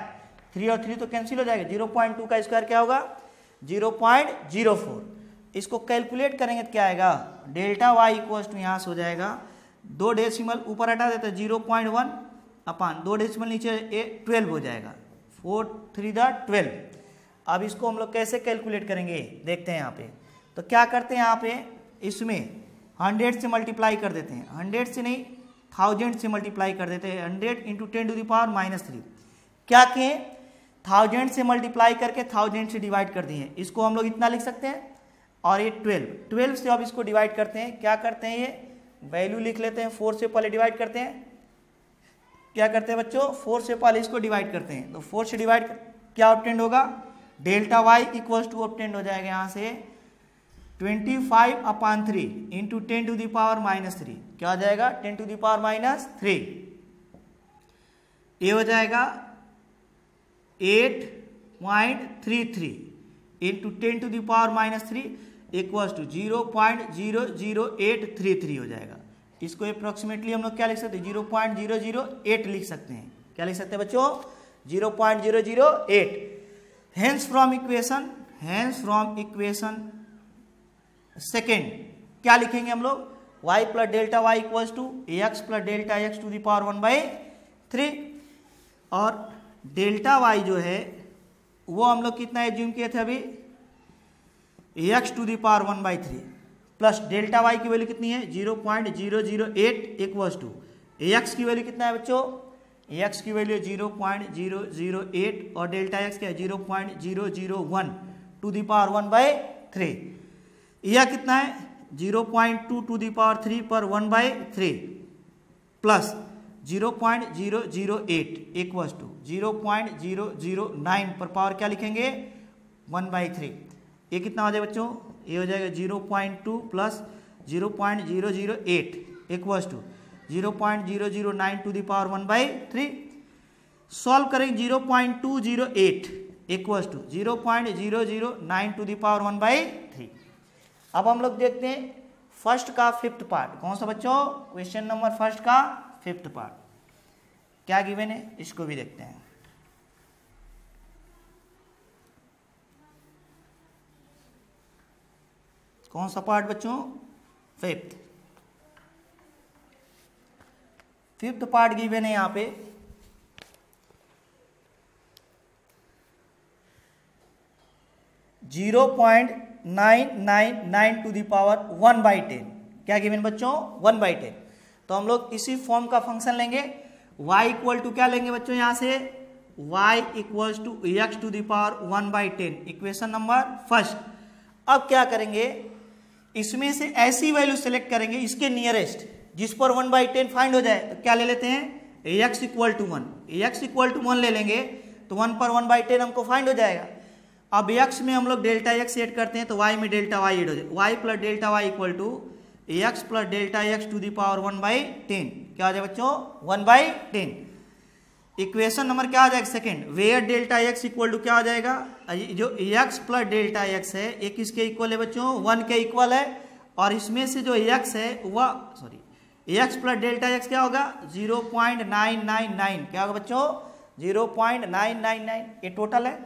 3 और 3 तो कैंसिल हो जाएगा, 0.2 का स्क्वायर क्या होगा 0.04। इसको कैलकुलेट करेंगे तो क्या आएगा, डेल्टा वाई इक्वल टू यहाँ से हो जाएगा 2 डेसिमल ऊपर हटा देते हैं 0.1 अपॉन 2 डेसिमल नीचे 12 हो जाएगा, 4 3 12। अब इसको हम लोग कैसे कैलकुलेट करेंगे देखते हैं यहाँ पे। तो क्या करते हैं यहाँ पे, इसमें 100 से मल्टीप्लाई कर देते हैं, 100 से नहीं 1000 से मल्टीप्लाई कर देते हैं, 100 इंटू 10 टू द पावर -3। क्या किए 1000 से मल्टीप्लाई करके 1000 से डिवाइड कर दिए, इसको हम लोग इतना लिख सकते हैं, और ये 12 से अब इसको डिवाइड करते हैं। क्या करते हैं, ये वैल्यू लिख लेते हैं, 4 से पहले डिवाइड करते हैं। क्या करते हैं बच्चों 4 से पहले इसको डिवाइड करते हैं, तो 4 से डिवाइड क्या ऑब्टेंड होगा, delta y equal to obtained हो जाएगा यहाँ से 25/3 इंटू 10 टू दी पावर -3। क्या हो जाएगा 10 टू दी पावर -3। ये हो जाएगा 8 0.33 into 10 to the power -3 equals to 0.00833 हो जाएगा। इसको अप्रोक्सीमेटली हम लोग क्या लिख सकते हैं, 0.008 लिख सकते हैं। क्या लिख सकते हैं बच्चों, 0.008। हेंस फ्रॉम इक्वेशन सेकेंड क्या लिखेंगे हम लोग, y plus delta y equals to x plus delta x to the power 1/3। और डेल्टा y जो है वो हम लोग कितना एज्यूम किए थे अभी, x to the power 1/3 plus delta y की वैल्यू कितनी है 0.008 इक्वल्स टू एक्स की वैल्यू कितना है बच्चों, एक्स की वैल्यू 0.008 और डेल्टा एक्स क्या है 0.001 टू द पावर 1/3। यह कितना है 0.2 टू द पावर 3 पर 1/3 प्लस 0.008 इक्वल्स टू 0.009 पर पावर क्या लिखेंगे 1/3। ये कितना हो जाएगा बच्चों, ये हो जाएगा 0.2 plus 0.008 equals to 0.009 to the power 1/3। Solve करेंगे 0.208 equals to 0.009 to the power 1/3। अब हम लोग देखते हैं फर्स्ट का फिफ्थ पार्ट। कौन सा बच्चों, क्वेश्चन नंबर फर्स्ट का फिफ्थ पार्ट क्या गिवन है, इसको भी देखते हैं। कौन सा पार्ट बच्चों, फिफ्थ पार्ट गिवन है यहां पे। जीरो 0.999 टू द पावर 1/10 क्या गिवन बच्चों 1/10। तो हम लोग इसी फॉर्म का फंक्शन लेंगे, y इक्वल टू क्या लेंगे बच्चों यहां से, y equals to x to the power 1/10 equation number first. अब क्या करेंगे, इसमें से ऐसी वैल्यू सेलेक्ट करेंगे इसके नियरेस्ट जिस पर 1/10 फाइंड हो जाए। तो क्या ले लेते हैं, x equal to 1, x equal to 1 ले लेंगे तो 1 पर 1/10 हमको फाइंड हो जाएगा। अब x में हम लोग डेल्टा x ऐड करते हैं तो y में डेल्टा y ऐड हो जाए, y plus delta y equal to x plus delta x to the power 1/10 क्या हो जाए बच्चों 1/10। इक्वेशन नंबर क्या आ जाएगा second, where delta x equal to क्या हो जाएगा, जो x प्लस डेल्टा x है ये किसके इक्वल है बच्चों 1 के इक्वल है। और इसमें से जो x है वह x प्लस डेल्टा x क्या होगा 0.999 क्या होगा बच्चों 0.999 ये टोटल है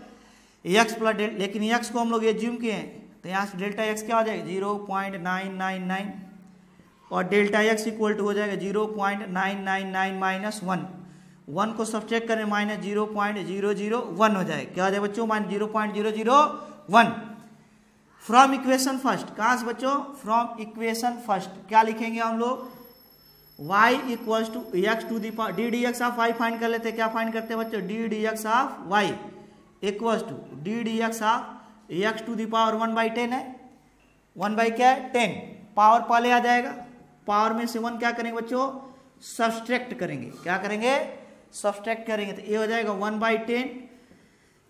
x प्लस लेकिन x को हम लोग एज्यूम किए हैं तो यहाँ से डेल्टा x क्या हो जाएगा 0.999 और डेल्टा x इक्वल टू हो जाएगा 0.999 माइनस 1 को सब्ट्रैक्ट करें माइनस 0.001 हो जाएगा, क्या हो जाएगा बच्चों माइनस 0.001। फ्रॉम इक्वेशन फर्स्ट, कहाँ से बच्चों फ्रॉम इक्वेशन फर्स्ट क्या लिखेंगे हम लोग, y equals to x to the power d d x of y find कर लेते हैं। क्या फाइंड करते हैं बच्चों, d d x of y equals to d d x of x to the power 1/10 है, 1/10 पावर पहले आ जाएगा, पावर में से 1 क्या करेंगे बच्चों सब्सट्रैक्ट करेंगे, क्या करेंगे सब्सट्रैक्ट करेंगे तो ये हो जाएगा 1/10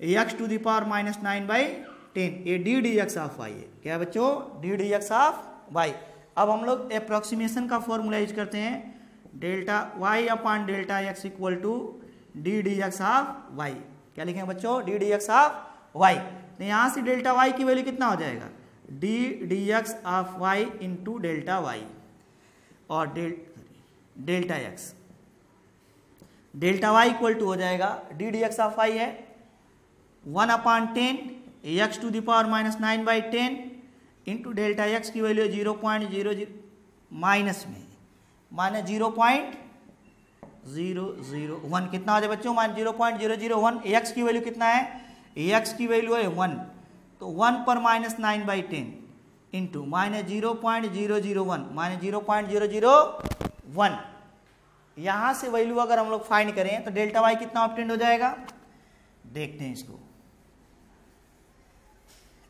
एक्स टू दी पावर -9/10 ये d d x of y है, क्या बच्चों d d x of y. अब हम लोग अप्रोक्सीमेशन का फॉर्मूला यूज करते हैं, delta y upon delta x equal to d d x of y, क्या लिखेंगे बच्चों d d x of y. तो यहाँ से डेल्टा वाई की वैल्यू कितना हो जाएगा d d x of y into delta y और delta x, delta y equal to हो जाएगा d d x of y है 1/10 x to the power -9/10 into delta x की वैल्यू 0.00 माइनस में माइनस 0.001 कितना हो जाए बच्चों माइनस 0.001। एक्स की वैल्यू कितना है, एक्स की वैल्यू है 1 तो 1 पर -9/10 इंटू माइनस 0.001 माइनस 0.001। यहां से वैल्यू अगर हम लोग फाइंड करें तो डेल्टा वाई कितना ऑब्टेन हो जाएगा, देखते हैं इसको।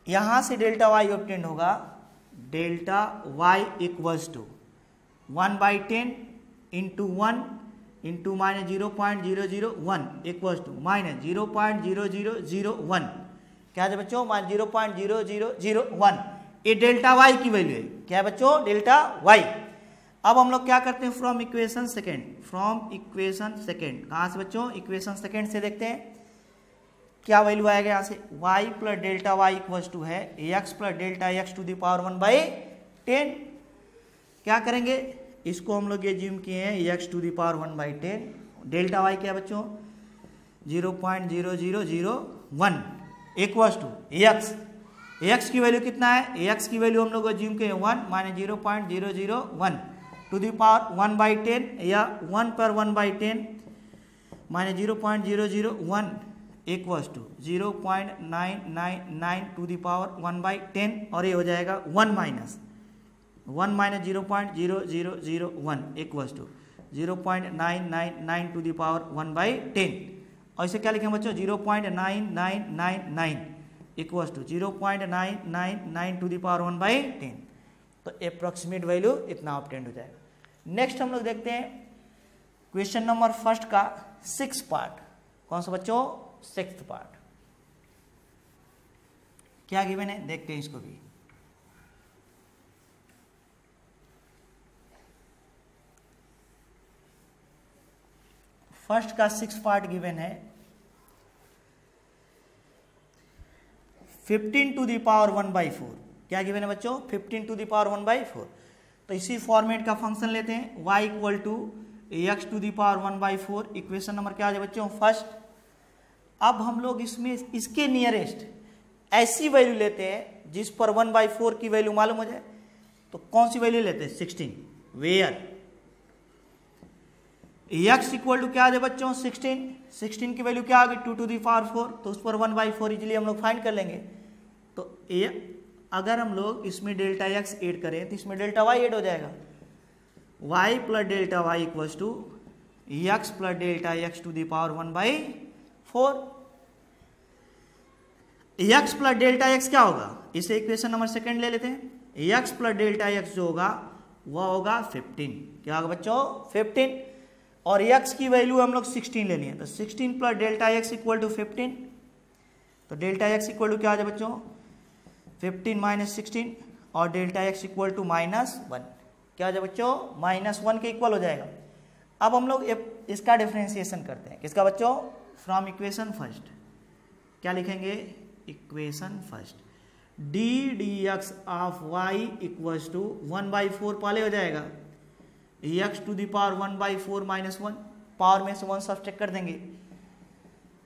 यहां से डेल्टा वाई ऑब्टेन होगा delta y equals to 1/10 into 1 into minus 0.001 equals to minus 0.0001 क्या है बच्चों माइनस 0.0001 ये डेल्टा वाई की वैल्यू है, क्या है बच्चों डेल्टा वाई। अब हम लोग क्या करते हैं from equation second, from equation second कहाँ से बच्चों इक्वेशन सेकेंड से देखते हैं। क्या वैल्यू आएगा यहाँ से, y plus delta y equal to है x plus delta x to the power 1/10। क्या करेंगे, इसको हम लोग एज्यूम किए हैं x to the power 1/10। Delta y क्या बच्चों 0.0001 इक्वल टू x की वैल्यू कितना है, x की वैल्यू हम लोग एज्यूम किए 1 माइनस 0.001 टू द पावर 1/10 या 1 पर 1/10 minus 0.001 equals to 0.999 to the power 1/10 और ये हो जाएगा 1 minus 0.0001 equals to 0.999 to the power 1/10। और इसे क्या लिखेंगे बच्चों 0.9999 equals to 0.999 to the power 1/10। तो अप्रोक्सीमेट वैल्यू इतना ऑब्टेंड हो जाएगा। नेक्स्ट हम लोग देखते हैं क्वेश्चन नंबर फर्स्ट का 6 पार्ट। कौन सा बच्चों, 6th पार्ट। क्या गिवन है देखते हैं इसको भी। फर्स्ट का 6 पार्ट गिवन है 15 टू द पावर 1/4। क्या गिवन है बच्चों, 15 टू द पावर 1/4। तो इसी फॉर्मेट का फंक्शन लेते हैं y equal to x to the power 1/4। Equation number क्या आ जाए बच्चों फर्स्ट। अब हम लोग इसमें इसके नियरेस्ट ऐसी वैल्यू लेते हैं जिस पर 1/4 की वैल्यू मालूम हो जाए। तो कौन सी वैल्यू लेते हैं 16, वेयर x इक्वल टू क्या आ जाए बच्चों 16 की वैल्यू क्या आ गई 2 टू द पावर 4। तो उस पर 1/4 इजीली हम लोग फाइंड कर लेंगे। तो अगर हम लोग इसमें डेल्टा x ऐड करें तो इसमें डेल्टा y ऐड हो जाएगा। y plus delta y equals to x plus delta x to the power 1/4। x plus delta x क्या होगा, इसे इक्वेशन नंबर सेकंड ले लेते हैं। x प्लस डेल्टा x जो होगा वह होगा 15। क्या होगा बच्चों 15। और x की वैल्यू हम लोग 16 लेनी है। तो 16 plus delta x equal to 15। तो डेल्टा x इक्वल टू क्या आ जाए बच्चों 15 माइनस 16 और डेल्टा x इक्वल टू -1। क्या आ जाए बच्चों -1 के इक्वल हो जाएगा। अब हम लोग इसका डिफरेंशिएशन करते हैं। किसका बच्चों, फ्रॉम इक्वेशन फर्स्ट। क्या लिखेंगे, equation first d d x of y equals to 1/4 पहले हो जाएगा x to the power 1/4 -1, power में से 1 सब्ट्रैक्ट कर देंगे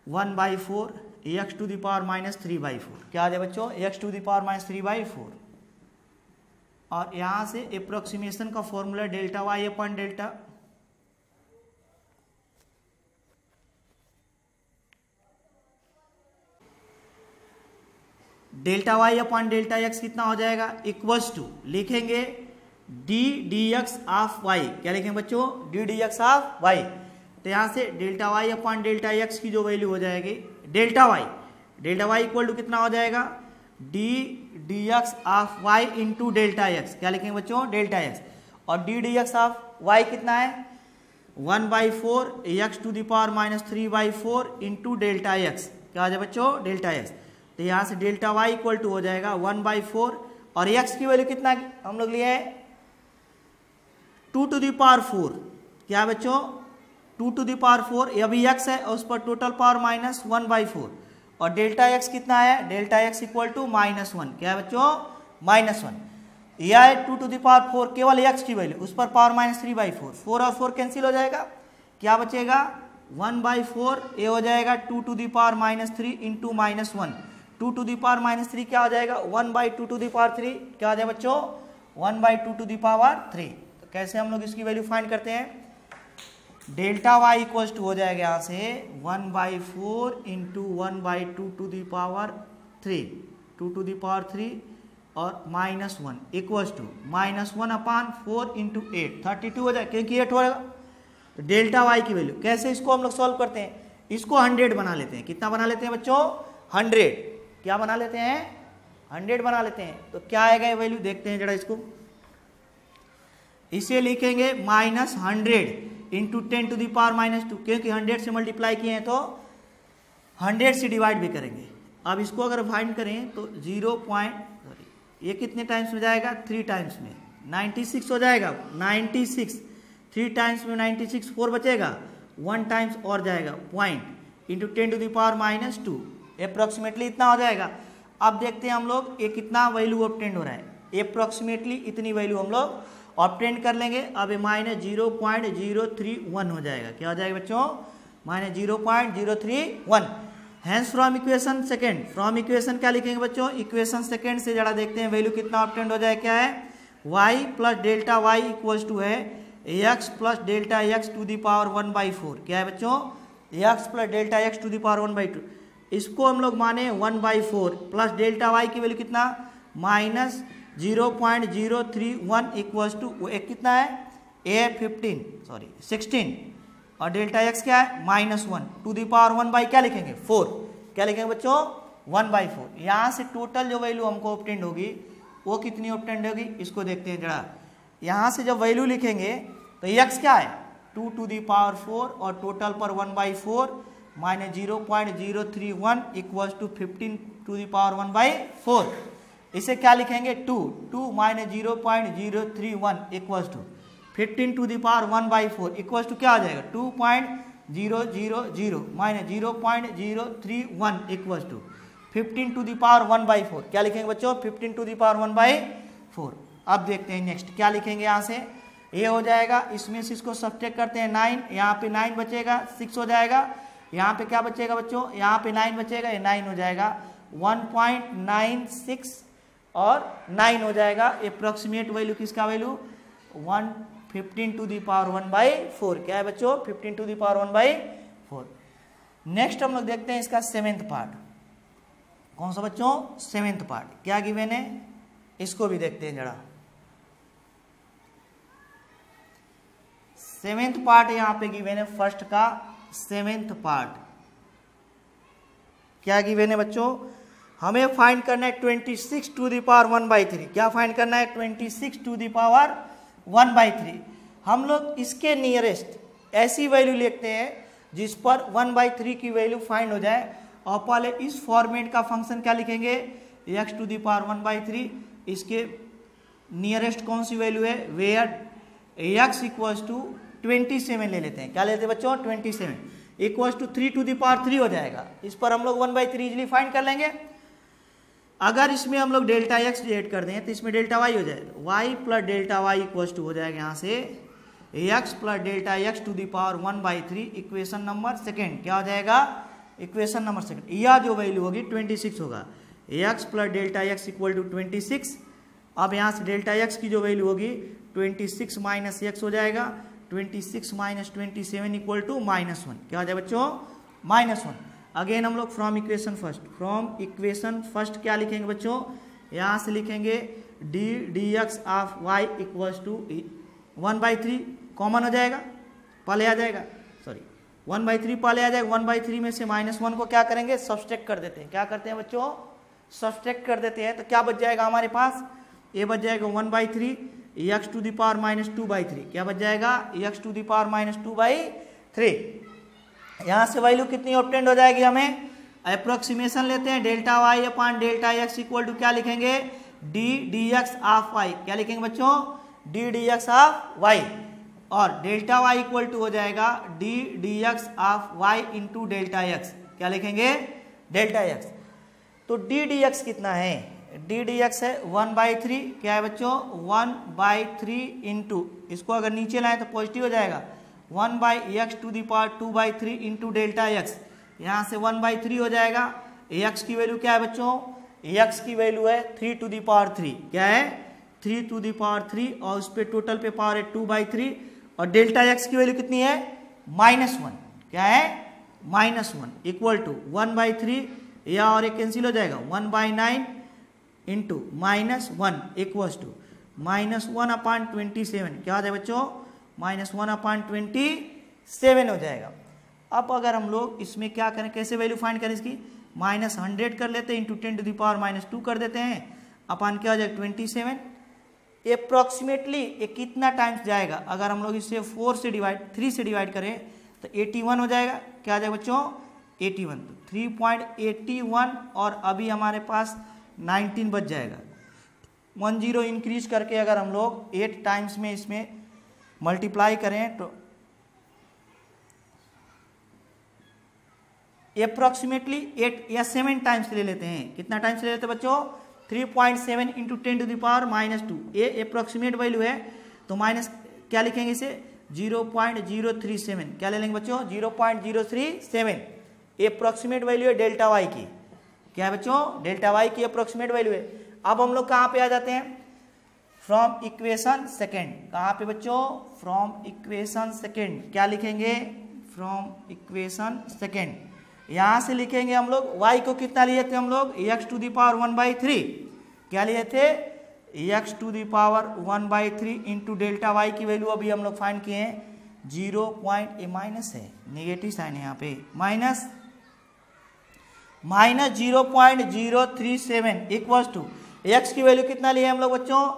1/4 एक्स टू द पावर -3/4। क्या आ जाए बच्चों एक्स टू द पावर -3/4। और यहां से अप्रोक्सीमेशन का formula delta y upon delta y upon delta x कितना हो जाएगा इक्वल्स टू लिखेंगे d d x of y. क्या लिखेंगे बच्चों d d x of y. तो यहां से delta y upon delta x की जो वैल्यू हो जाएगी डेल्टा y इक्वल टू कितना हो जाएगा d d x of y into delta x. क्या लिखेंगे बच्चों डेल्टा x। और d d x of y कितना है 1/4 x to the power -3/4 into delta x. क्या आ जाए बच्चों डेल्टा एक्स। तो यहाँ से डेल्टा y इक्वल टू हो जाएगा 1/4 और x की वैल्यू कितना हम लोग लिए 2 टू द पावर 4। क्या है बच्चों 2 टू द पावर 4 ये अभी x है और उस पर टोटल पावर -1/4 और डेल्टा x कितना है डेल्टा x इक्वल टू -1। क्या है बच्चों -1। यह है 2 टू द पावर 4 केवल x की वैल्यू उस पर पावर -3/4 4 और 4 कैंसिल हो जाएगा। क्या बचेगा 1/4 ये हो जाएगा 2 to the power -3 into -1। 2 to the power -3 क्या हो जाएगा 1/2 टू द पावर 3। क्या हो जाएगा बच्चों 1/2 टू द पावर 3। तो कैसे हम लोग इसकी वैल्यू फाइंड करते हैं डेल्टा y इक्वल टू हो जाएगा यहाँ से 1/4 into 1/2 to the power 3 2 to the power 3 और -1 इक्वल टू -1/4 इंटू 8 32 हो जाएगा क्योंकि 8 होगा। तो डेल्टा y की वैल्यू कैसे इसको हम लोग सॉल्व करते हैं इसको 100 बना लेते हैं। कितना बना लेते हैं बच्चों 100। क्या बना लेते हैं 100 बना लेते हैं। तो क्या आएगा ये वैल्यू देखते हैं जरा इसको। इसे लिखेंगे -100 इंटू 10 टू द पावर -2 क्योंकि 100 से मल्टीप्लाई किए हैं तो 100 से डिवाइड भी करेंगे। अब इसको अगर फाइंड करें तो ये कितने टाइम्स में जाएगा 3 टाइम्स में 96 हो जाएगा 96 3 टाइम्स में 96 4 बचेगा 1 टाइम्स और जाएगा point into 10 to the power -2 approximately इतना हो जाएगा। अब देखते हैं हम लोग ये कितना वैल्यू ऑब्टेंड हो रहा है। अप्रोक्सीमेटली इतनी वैल्यू हम लोग ऑब्टेंड कर लेंगे। अब ये -0.031 हो जाएगा। क्या हो जाएगा बच्चों? -0.031। Hence from equation second, from equation क्या लिखेंगे बच्चों? इक्वेशन सेकेंड से जरा देखते हैं वैल्यू कितना ऑब्टेंड हो जाए। क्या है? y plus delta y equals to है x plus delta x to the power 1/4। क्या है बच्चों? x plus delta x to the power 1/2। इसको हम लोग माने 1/4 प्लस डेल्टा y की वैल्यू कितना? -0.031 इक्वल्स टू कितना है? 16 और डेल्टा x क्या है? -1 टू दी पावर 1 क्या लिखेंगे? 4। क्या लिखेंगे बच्चों? 1/4। यहाँ से टोटल जो वैल्यू हमको ऑब्टेंड होगी वो कितनी ऑब्टेंड होगी? इसको देखते हैं जरा। यहाँ से जब वैल्यू लिखेंगे तो x क्या है? 2 टू दी पावर 4 और टोटल पर 1/4 -0.031 equals to 15 to the power 1/4। इसे क्या लिखेंगे? 2 -0.031 equals to 15 to the power 1/4 equals to क्या हो जाएगा? 2.000 -0.031 equals to 15 to the power 1/4। क्या लिखेंगे बच्चों? 15 टू दी पावर 1/4। अब देखते हैं नेक्स्ट क्या लिखेंगे। यहाँ से ये हो जाएगा, इसमें से इसको सब्ट्रैक्ट करते हैं 9, यहाँ पे 9 बचेगा, 6 हो जाएगा। यहाँ पे क्या बचेगा बच्चों? यहाँ पे 9 बचेगा, ये 9 हो जाएगा। 1.96 और 9 हो जाएगा। अप्रोक्सीमेट वैल्यू किसका वैल्यू? 15 to the power 1/4। क्या है बच्चों? 15 टू दी पावर 1/4। नेक्स्ट हम लोग देखते हैं इसका 7th पार्ट। कौन सा बच्चों? 7th part. क्या गिवन है इसको भी देखते हैं जरा। 7th पार्ट यहाँ पे गिवन है, फर्स्ट का 7th पार्ट। क्या गिवन है बच्चों? हमें फाइंड करना है 26 टू दी पावर 1/3। क्या फाइंड करना है? 26 टू दी पावर 1/3। हम लोग इसके नियरेस्ट ऐसी वैल्यू लिखते हैं जिस पर 1/3 की वैल्यू फाइंड हो जाए। और पहले इस फॉर्मेट का फंक्शन क्या लिखेंगे? x to the power 1/3। इसके नियरेस्ट कौन सी वैल्यू है? वेयर x इक्वल्स टू 27 ले लेते हैं। क्या लेते हैं बच्चों? 27 equals to 3 to the power 3 हो जाएगा। इस पर हम लोग 1/3 इजिली फाइंड कर लेंगे। अगर इसमें हम लोग डेल्टा x ऐड कर दें तो इसमें डेल्टा y हो जाएगा। y plus delta y equals to हो जाएगा यहाँ से x plus delta x to the power 1/3। Equation number second क्या हो जाएगा? इक्वेशन नंबर सेकेंड यह जो वैल्यू होगी 26 होगा। x plus delta x equal to 26। अब यहाँ से डेल्टा x की जो वैल्यू होगी 26 माइनस x हो जाएगा। 26 माइनस 27 इक्वल टू -1। क्या हो जाए बच्चों? -1। अगेन हम लोग from equation first, from equation first क्या लिखेंगे बच्चों? यहाँ से लिखेंगे dx of y equals to 1/3 common हो जाएगा, पहले आ जाएगा, सॉरी 1/3 पहले आ जाएगा। 1/3 में से -1 को क्या करेंगे? सब्सट्रैक्ट कर देते हैं। क्या करते हैं बच्चों? सब्सट्रैक्ट कर देते हैं। तो क्या बच जाएगा हमारे पास? ये बच जाएगा 1/3 x टू दी पावर -2/3। क्या बच जाएगा? x to the power -2/3। यहाँ से वैल्यू कितनी ऑब्टेंड हो जाएगी? हमें अप्रोक्सीमेशन लेते हैं। Delta y upon delta x equal to क्या लिखेंगे? dx of y। क्या लिखेंगे बच्चों? dx of y। और डेल्टा y इक्वल टू हो जाएगा dx of y into delta x। क्या लिखेंगे? Delta x। तो dx कितना है? dx है 1/3। क्या है बच्चों? 1/3 इंटू, इसको अगर नीचे लाएं तो पॉजिटिव हो जाएगा, 1/x to the power 2/3 into delta x। यहाँ से 1/3 हो जाएगा। x की वैल्यू क्या है बच्चों? x की वैल्यू है 3 टू दी पावर 3। क्या है? 3 टू दी पावर 3 और उस पर टोटल पे पावर है 2/3। और डेल्टा x की वैल्यू कितनी है? -1। क्या है? -1 इक्वल टू 1/3, या और एक कैंसिल हो जाएगा, 1/9 इंटू -1 इक्वल्स टू -1/27। क्या हो जाए बच्चों? -1/27 हो जाएगा। अब अगर हम लोग इसमें क्या करें, कैसे वैल्यू फाइंड करें इसकी? -100 कर लेते हैं इंटू 10 टू दी पावर -2 कर देते हैं, अपान क्या हो जाएगा? 27। अप्रोक्सीमेटली ये कितना टाइम्स जाएगा? अगर हम लोग इसे 3 से डिवाइड करें तो 81 हो जाएगा। क्या आ जाएगा बच्चों? 81। तो 3.81 और अभी हमारे पास 19 बच जाएगा। 10 इंक्रीज करके अगर हम लोग 8 टाइम्स में इसमें मल्टीप्लाई करें तो अप्रोक्सीमेटली 8 या 7 टाइम्स ले लेते हैं। कितना टाइम्स ले लेते हैं बच्चों? 3.7 इंटू 10⁻²। ये अप्रोक्सीमेट वैल्यू है, तो माइनस क्या लिखेंगे इसे? 0.037। क्या ले लेंगे बच्चों? 0.037 अप्रोक्सीमेट वैल्यू है डेल्टा वाई की। क्या है बच्चों? डेल्टा वाई की अप्रोक्सीमेट वैल्यू है। अब हम लोग कहाँ पे आ जाते हैं? From equation second. कहाँ पे बच्चों? From equation second. क्या लिखेंगे? From equation second. यहां से लिखेंगे हम लोग y को कितना लिए थे हम लोग? x⁻1/3। क्या लिए थे? x⁻1/3 इंटू डेल्टा वाई की वैल्यू अभी हम लोग फाइंड किए हैं 0. माइनस है, नेगेटिव साइन है यहाँ पे, माइनस 0.037 इक्वल्स टू x की वैल्यू कितना लिए हम लोग बच्चों?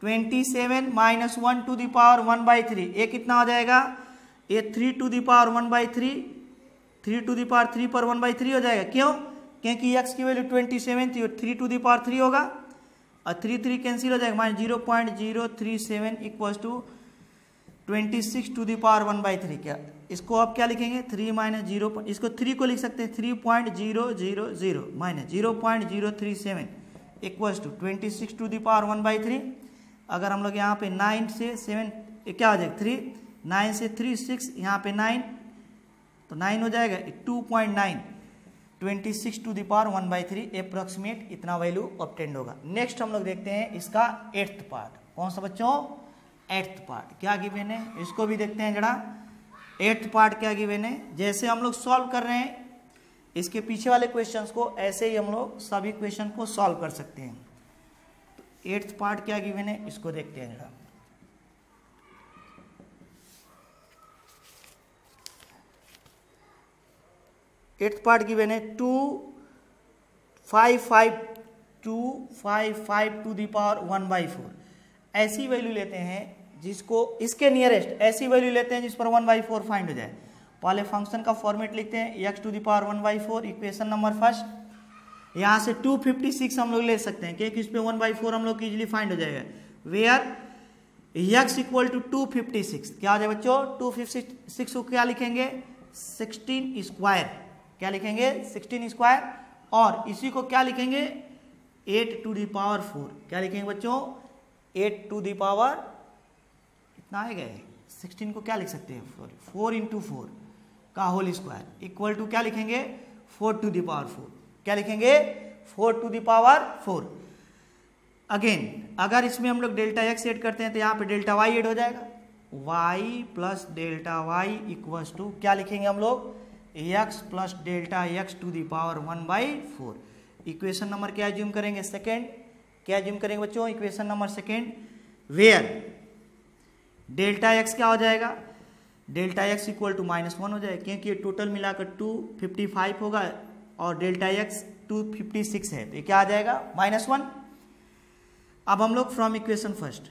27 माइनस 1⁻1/3। ये कितना हो जाएगा? ये 3⁻1/3, 3 पर 1/3 हो जाएगा। क्यों? क्योंकि x की वैल्यू 27 थी और 3 होगा और 3 कैंसिल हो जाएगा, माइनस 0.037 इक्वल्स टू 26⁻1/3। क्या इसको आप क्या लिखेंगे? 3 माइनस 0, इसको 3 को लिख सकते हैं 3.000 माइनस 0.037 इक्वल्स टू 26⁻1/3। अगर हम लोग यहाँ पे 9 से 7 क्या हो जाएगा? 3, 9 से 3 6, यहाँ पे 9 तो 9 हो जाएगा 2.9, 26⁻1/3 अप्रोक्सीमेट इतना वैल्यू ऑब्टेंड होगा। नेक्स्ट हम लोग देखते हैं इसका 8th पार्ट। कौन सा बच्चों? 8th part. क्या गिवन है इसको भी देखते हैं जरा। 8th पार्ट क्या गिवन है? जैसे हम लोग सॉल्व कर रहे हैं इसके पीछे वाले क्वेश्चंस को, ऐसे ही हम लोग सभी क्वेश्चन को सॉल्व कर सकते हैं। तो 8th पार्ट क्या गिवन है इसको देखते हैं जरा। एट्थ पार्ट गिवन है 255 ऐसी वैल्यू लेते हैं जिसको इसके नियरेस्ट ऐसी वैल्यू लेते हैं जिस पर 1/4 फाइंड हो जाए। पहले फंक्शन का फॉर्मेट लिखते हैं x⁻1/4 इक्वेशन नंबर फर्स्ट। यहाँ से 256 हम लोग ले सकते हैं क्योंकि इस पे 1/4 हम लोग इजीली फाइंड हो जाएगा। वेयर x इक्वल टू 256 क्या हो जाएगा बच्चों? 256 को क्या लिखेंगे? 16 स्क्वायर। क्या लिखेंगे? 16 स्क्वायर। और इसी को क्या लिखेंगे? 8⁴। क्या लिखेंगे बच्चों? 8⁴ कितना आएगा? 16 को क्या लिख सकते हैं? 4 × 4 का होल स्क्वायर इक्वल टू क्या लिखेंगे? 4⁴। क्या लिखेंगे? 4⁴। अगेन अगर इसमें हम लोग डेल्टा x ऐड करते हैं तो यहाँ पे डेल्टा y ऐड हो जाएगा। y plus delta y equals to क्या लिखेंगे हम लोग? x plus delta x⁴। Equation number क्या एज्यूम करेंगे? सेकेंड। क्या एज्यूम करेंगे बच्चों? Equation number second. Where delta x क्या हो जाएगा? डेल्टा x इक्वल टू -1 हो जाएगा क्योंकि ये टोटल मिलाकर 255 होगा और डेल्टा x 256 है तो ये क्या आ जाएगा? -1। अब हम लोग फ्रॉम इक्वेशन फर्स्ट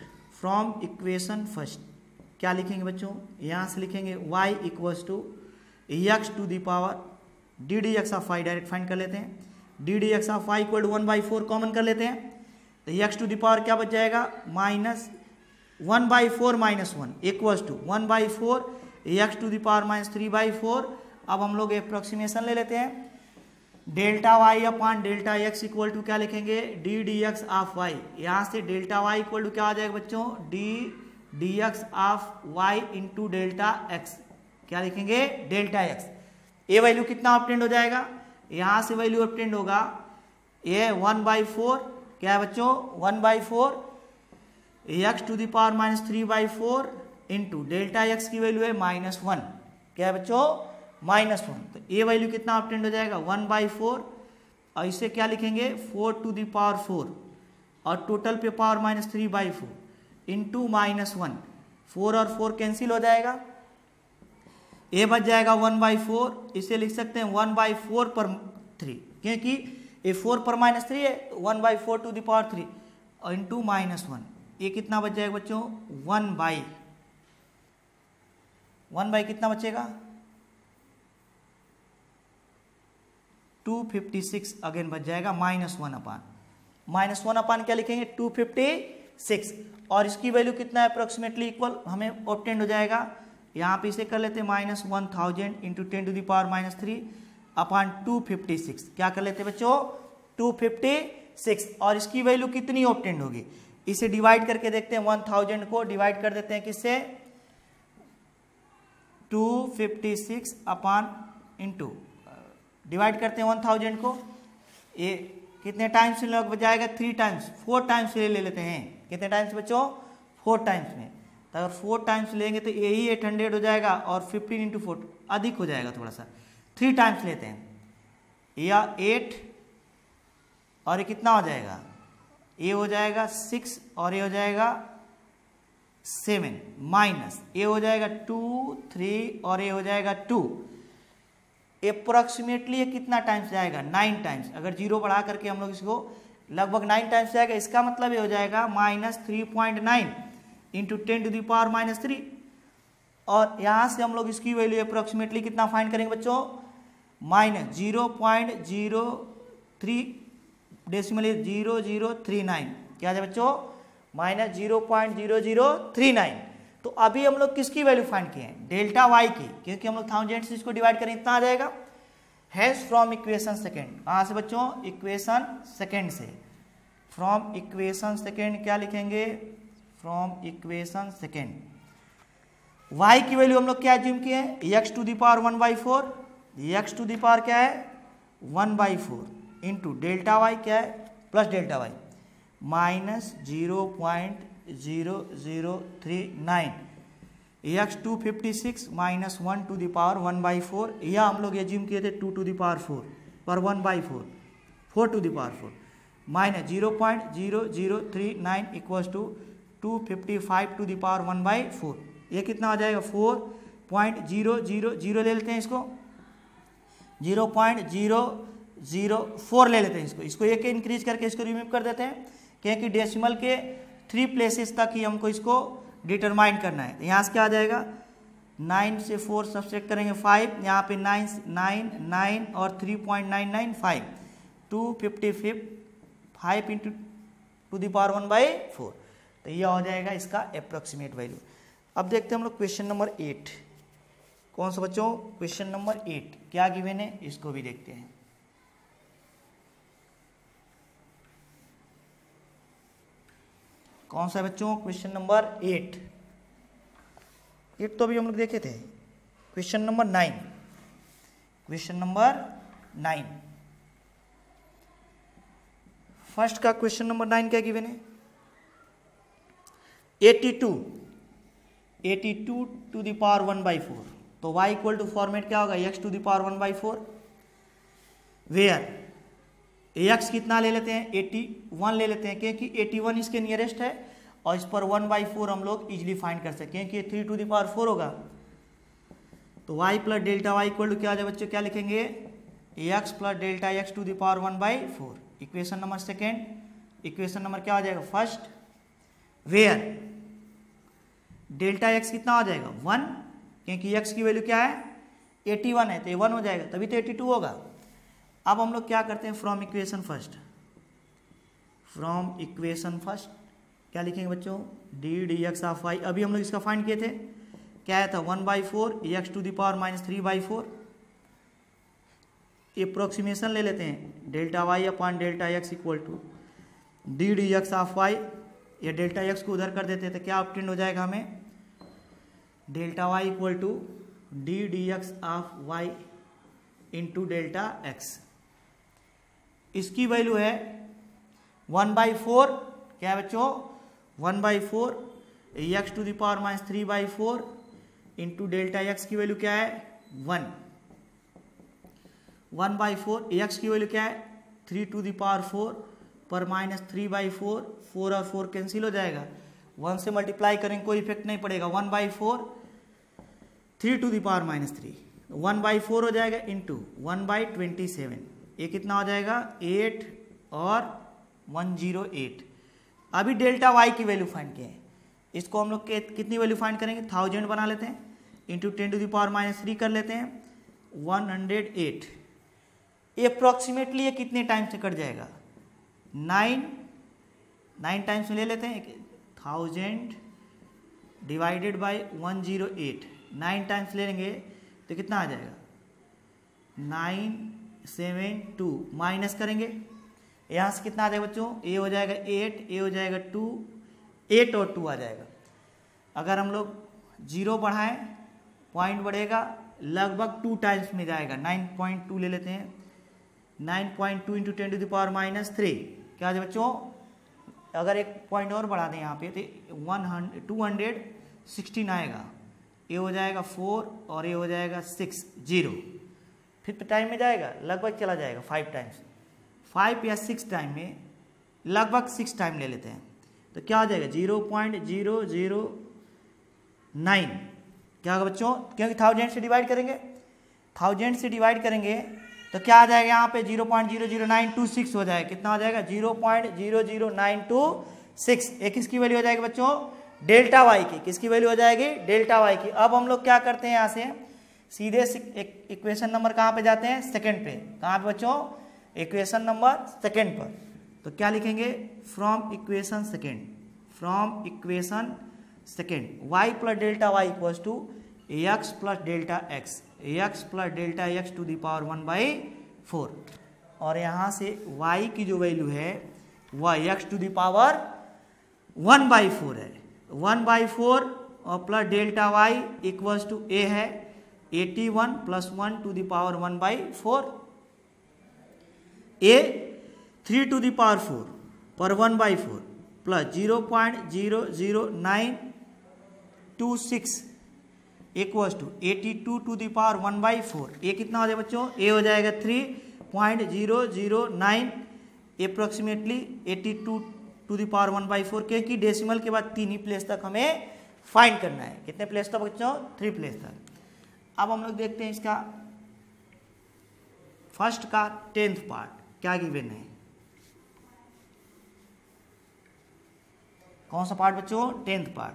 क्या लिखेंगे बच्चों? यहाँ से लिखेंगे y equals to x⁻, ddx of y direct find कर लेते हैं। ddx of y equal to 1/4 common कर लेते हैं तो x⁻ क्या बच जाएगा? -1/4 -1 इक्वल्स टू 1/4 x⁻³ अब हम लोग अप्रोक्सीमेशन ले लेते हैं। Delta y upon delta x equal to क्या लिखेंगे? ddx of y। यहाँ से डेल्टा y इक्वल टू क्या आ जाएगा बच्चों? ddx of y into delta x। क्या लिखेंगे? Delta x। ये वैल्यू कितना ऑब्टेंड हो जाएगा? यहाँ से वैल्यू ऑब्टेंड होगा ये 1/4 क्या है बच्चों? 1/4 x⁻³ इंटू डेल्टा x की वैल्यू है -1। क्या है बच्चों? -1। तो ये वैल्यू कितना ऑब्टेंड हो जाएगा? 1/4 और इसे क्या लिखेंगे? 4⁴ और टोटल पे पावर -3/4 इंटू -1। 4 और 4 कैंसिल हो जाएगा, ये बच जाएगा 1/4। इसे लिख सकते हैं 1/4/3 क्योंकि ये 4 पर -3 है 1/4⁴ और इंटू -1। ये कितना बच जाएगा बच्चों? 1/1 कितना बचेगा? 256 अगेन बच जाएगा -1 अपान क्या लिखेंगे? 256 और इसकी वैल्यू कितना है? अप्रोक्सीमेटली इक्वल हमें ऑब्टेंड हो जाएगा। यहाँ पे इसे कर लेते हैं -1000 इंटू 10⁻³ अपॉन 256, क्या कर लेते हैं बच्चों 256, और इसकी वैल्यू कितनी ऑब्टेंड होगी, इसे डिवाइड करके देखते हैं। 1000 को डिवाइड कर देते हैं किससे, 256 अपॉन इंटू, डिवाइड करते हैं 1000 को, ये कितने टाइम्स लग जाएगा, 3 टाइम्स, 4 टाइम्स ले लेते हैं। कितने टाइम्स बच्चों, 4 टाइम्स में, तो अगर 4 टाइम्स लेंगे तो यही 800 हो जाएगा, और 15 इंटू 4 अधिक हो जाएगा थोड़ा सा, 3 टाइम्स लेते हैं, या 8, और ये कितना हो जाएगा, ये हो जाएगा 6, और ये हो जाएगा 7, माइनस ये हो जाएगा 2, 3, और ये हो जाएगा 2। अप्रोक्सीमेटली ये कितना टाइम्स जाएगा, 9 टाइम्स। अगर जीरो बढ़ा करके हम लोग इसको लगभग 9 टाइम्स जाएगा, इसका मतलब ये हो जाएगा -3.9 इंटू 10⁻³ और यहाँ से हम लोग इसकी वैल्यू अप्रोक्सीमेटली कितना फाइंड करेंगे बच्चों, -0.03 डेसिमल 0039, क्या है बच्चों, -0.0039। तो अभी हम लोग किसकी वैल्यू फाइंड किए हैं, डेल्टा वाई की, क्योंकि हम लोग 1000 से इसको डिवाइड करें इतना आ जाएगा। हैज फ्रॉम इक्वेशन सेकेंड, कहाँ से बच्चों, इक्वेशन सेकेंड से, फ्रॉम इक्वेशन सेकेंड क्या लिखेंगे, फ्रॉम इक्वेशन सेकेंड y की वैल्यू हम लोग क्या एज्यूम किए हैं, x to the power 1/4, x to the power क्या है 1/4 इंटू डेल्टा वाई क्या है plus delta y -0.0039, x 256 -1 to the power 1/4, या हम लोग एज्यूम किए थे 2 टू द पावर 4 पर 1/4, 4 to the power 4 -0.0039 equals to 255 to the power 1/4। ये कितना हो जाएगा 4.000 ले लेते हैं इसको, 0.004 ले लेते हैं इसको एक इंक्रीज करके इसको रिमूव कर देते हैं, क्योंकि डेसिमल के 3 प्लेसेस तक ही हमको इसको डिटरमाइन करना है। यहाँ से क्या आ जाएगा, 9 से 4 सब्सट्रैक्ट करेंगे 5, यहाँ पे 9 और 3.995, 255 इंटू टू द पावर 1/4, तो यह हो जाएगा इसका अप्रोक्सीमेट वैल्यू। अब देखते हैं हम लोग क्वेश्चन नंबर 8, कौन सा बच्चों, क्वेश्चन नंबर 8 क्या गिवन है, इसको भी देखते हैं। कौन सा बच्चों, क्वेश्चन नंबर 8 तो अभी हम लोग देखे थे। Question number 9, question number 9, first का क्वेश्चन नंबर 9 क्या गिवन है, 82 टू द पावर 1/4, तो y इक्वल टू फॉर्मेट क्या होगा, x to the power 1/4, where x कितना ले लेते हैं 81 ले लेते हैं, क्योंकि 81 इसके नियरेस्ट है और इस पर 1/4 हम लोग इजीली फाइंड कर सकते हैं, क्योंकि 3 टू द पावर 4 होगा। तो y plus delta y equal to क्या आ जाए बच्चों, क्या लिखेंगे, x plus delta x to the power 1/4, equation number second. Equation number क्या हो जाएगा फर्स्ट, वेयर डेल्टा x कितना हो जाएगा 1, क्योंकि x की वैल्यू क्या है 81 है, तो 1 हो जाएगा, तभी तो 82 होगा। अब हम लोग क्या करते हैं, from equation first, from equation first क्या लिखेंगे बच्चों, dx ऑफ y, अभी हम लोग इसका फाइंड किए थे, क्या था 1/4 x to the power -3/4, approximation ले लेते हैं, delta y upon delta x equal to dx of y, या डेल्टा एक्स को उधर कर देते हैं तो क्या ऑब्टेन हो जाएगा हमें, delta y equal to dx of y into delta x. इसकी वैल्यू है 1/4, क्या है बच्चों 1/4 x to the power -3/4 into delta x की वैल्यू क्या है 1, 1/4 x की वैल्यू क्या है 3 टू द पावर 4 पर -3/4, 4 और 4 कैंसिल हो जाएगा, 1 से मल्टीप्लाई करेंगे कोई इफेक्ट नहीं पड़ेगा, 1/4 3 टू द पावर -3, 1/4 हो जाएगा इंटू 1/27, ये कितना हो जाएगा 8 और 108। अभी डेल्टा वाई की वैल्यू फाइंड किए, इसको हम लोग कितनी वैल्यू फाइंड करेंगे, 1000 बना लेते हैं इंटू 10 टू द पावर -3 कर लेते हैं 108। ये अप्रोक्सीमेटली ये कितने टाइम से कट जाएगा, 9 टाइम्स में ले लेते हैं, 1000 डिवाइडेड बाई 108, 9 टाइम्स ले लेंगे तो कितना आ जाएगा 972 माइनस करेंगे, यहाँ से कितना आ जाएगा बच्चों, ए हो जाएगा 8, ए हो जाएगा 2, 8 और 2 आ जाएगा। अगर हम लोग 0 बढ़ाएं, पॉइंट बढ़ेगा, लगभग 2 टाइम्स में जाएगा। 9.2 ले लेते हैं, 9.2 इंटू 10 टू द पावर -3 क्या है बच्चों। अगर एक पॉइंट और बढ़ा दें यहाँ पे तो 216 आएगा। ये हो जाएगा 4 और ये हो जाएगा 6, 0। फिफ्थ टाइम में जाएगा, लगभग चला जाएगा 5 टाइम्स, 5 या 6 टाइम में, लगभग 6 टाइम ले लेते हैं तो क्या हो जाएगा 0.009। क्या होगा बच्चों, क्योंकि 1000 से डिवाइड करेंगे, 1000 से डिवाइड करेंगे तो क्या आ जाएगा यहाँ पे 0.00926 हो जाएगा। कितना हो जाएगा 0.00926। एक किसकी वैल्यू हो जाएगी बच्चों, डेल्टा वाई की। किसकी वैल्यू हो जाएगी, डेल्टा वाई की। अब हम लोग क्या करते हैं, यहाँ से सीधे इक्वेशन नंबर कहाँ पे जाते हैं, सेकंड पे। कहाँ पे बच्चों, इक्वेशन नंबर सेकंड पर। तो क्या लिखेंगे, from equation second, from equation second y plus delta y equals to x plus delta x, x plus delta x to the power 1/4। और यहाँ से y की जो वैल्यू है वह x टू द पावर 1/4 है। 1/4 और plus delta y equals to a है 81 plus 1 to the power 1/4, a 3 to the power 4 पर 1/4 plus 0.00926 equals to 82 to the power 1/4। ये कितना हो जाएगा बच्चों, ए हो जाएगा 3.009 अप्रोक्सीमेटली 82 टू द पावर 1/4, क्योंकि डेसिमल के बाद 3 ही प्लेस तक हमें फाइंड करना है। कितने प्लेस तक बच्चों, 3 प्लेस तक। अब हम लोग देखते हैं इसका फर्स्ट का 10th पार्ट क्या गिवन है। कौन सा पार्ट बच्चों, 10th पार्ट।